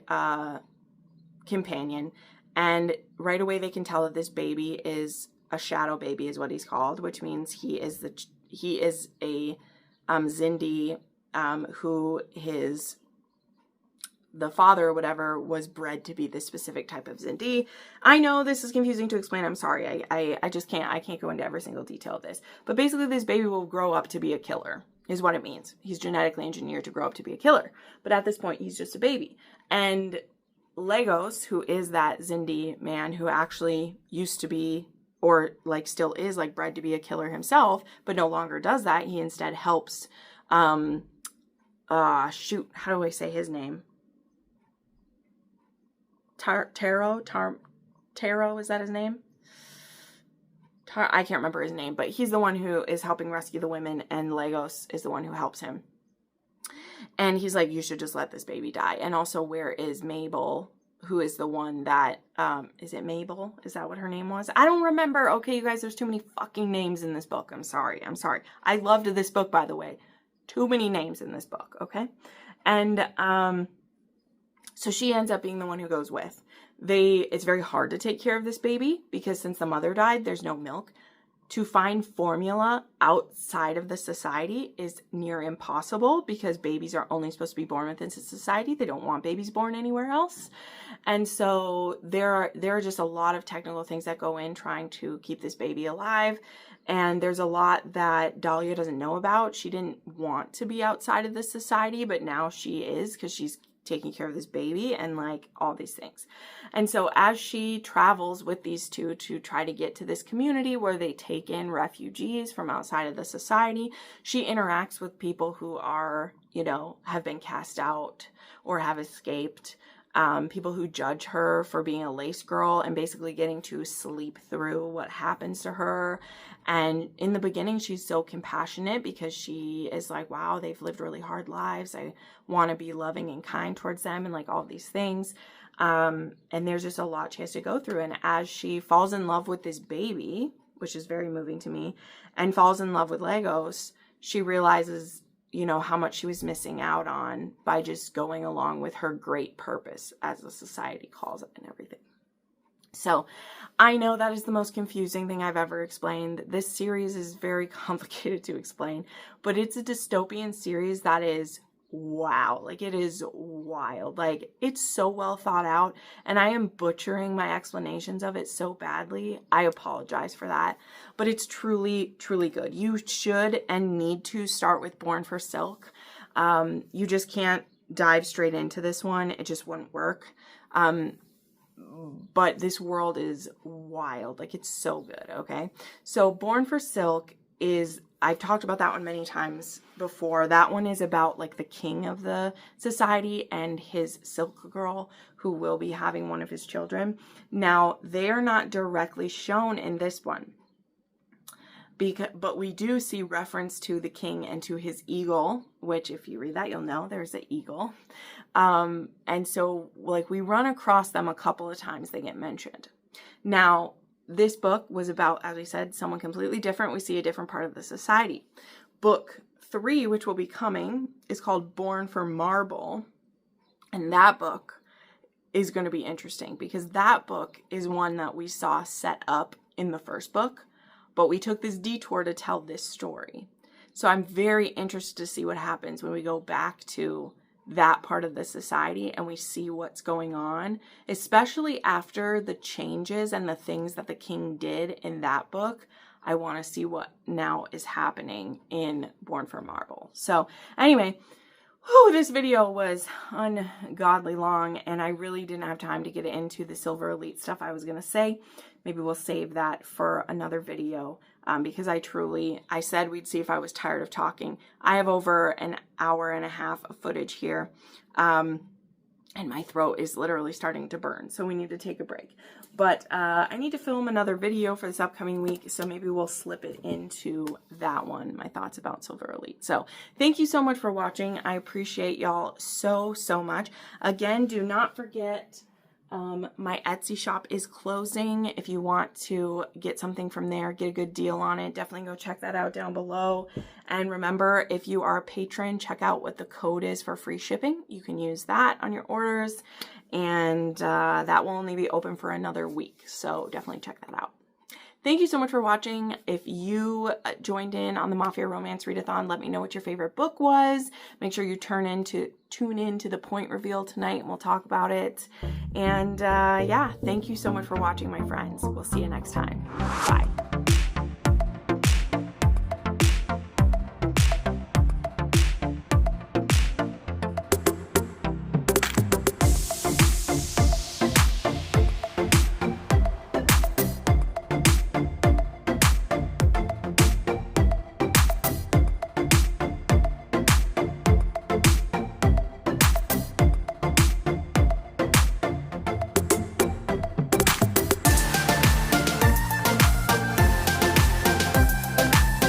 companion, and right away they can tell that this baby is a shadow baby is what he's called, which means he is a Zindi who the father or whatever was bred to be this specific type of Zindi. I know this is confusing to explain. I'm sorry. I just can't go into every single detail of this. But basically this baby will grow up to be a killer is what it means. He's genetically engineered to grow up to be a killer. But at this point, he's just a baby. And Lagos, who is that Zindi man who actually used to be, or like still is like bred to be a killer himself, but no longer does that. He instead helps, shoot, how do I say his name? Taro, is that his name? I can't remember his name, but he's the one who is helping rescue the women, and Lagos is the one who helps him. And he's like, you should just let this baby die. And also, where is Mabel, who is the one that, is it Mabel? Is that what her name was? I don't remember. Okay, you guys, there's too many fucking names in this book. I'm sorry. I loved this book, by the way. Too many names in this book, okay? And so she ends up being the one who goes with. It's very hard to take care of this baby because since the mother died, there's no milk. To find formula outside of the society is near impossible because babies are only supposed to be born within society. They don't want babies born anywhere else. And so there are just a lot of technical things that go in trying to keep this baby alive. And there's a lot that Dahlia doesn't know about. She didn't want to be outside of this society, but now she is because she's taking care of this baby and like all these things. And so as she travels with these two to try to get to this community where they take in refugees from outside of the society, she interacts with people who are, have been cast out or have escaped, people who judge her for being a lace girl and basically getting to sleep through what happens to her. And in the beginning, she's so compassionate because she is like, wow, they've lived really hard lives. I want to be loving and kind towards them and like all these things. And there's just a lot she has to go through. And as she falls in love with this baby, which is very moving to me, and falls in love with Lagos, she realizes, how much she was missing out on by just going along with her great purpose, as the society calls it, and everything. So I know that is the most confusing thing I've ever explained. This series is very complicated to explain, but it's a dystopian series that is wow. Like, it is wild. Like, it's so well thought out, and I am butchering my explanations of it so badly. I apologize for that, but it's truly, truly good. You should and need to start with Born for Silk. You just can't dive straight into this one. It just wouldn't work. But this world is wild. Like, it's so good, okay? So Born for Silk is, I've talked about that one many times before. That one is about like the king of the society and his silk girl who will be having one of his children. Now, they're not directly shown in this one, but we do see reference to the king and to his eagle, which if you read that, you'll know there's an eagle. And so like we run across them a couple of times, they get mentioned. Now, this book was about, as we said, someone completely different. We see a different part of the society. Book 3, which will be coming, is called Born for Marble. And that book is going to be interesting because that book is one that we saw set up in the first book, but we took this detour to tell this story. So I'm very interested to see what happens when we go back to that part of the society and we see what's going on, especially after the changes and the things that the king did in that book. I want to see what now is happening in Born for Marble. So anyway, this video was ungodly long, and I really didn't have time to get into the Silver Elite stuff I was going to say. Maybe we'll save that for another video, because I said we'd see if I was tired of talking. I have over an hour and a half of footage here, and my throat is literally starting to burn, so we need to take a break. But I need to film another video for this upcoming week, so maybe we'll slip it into that one, my thoughts about Silver Elite. So thank you so much for watching. I appreciate y'all so much. Again, do not forget, my Etsy shop is closing. If you want to get something from there, get a good deal on it, definitely go check that out down below. And remember, if you are a patron, check out what the code is for free shipping. You can use that on your orders, and that will only be open for another week, so definitely check that out. Thank you so much for watching. If you joined in on the Mafia Romance readathon, let me know what your favorite book was. Make sure you tune in to the point reveal tonight, and we'll talk about it. And yeah, thank you so much for watching, my friends. We'll see you next time. Bye.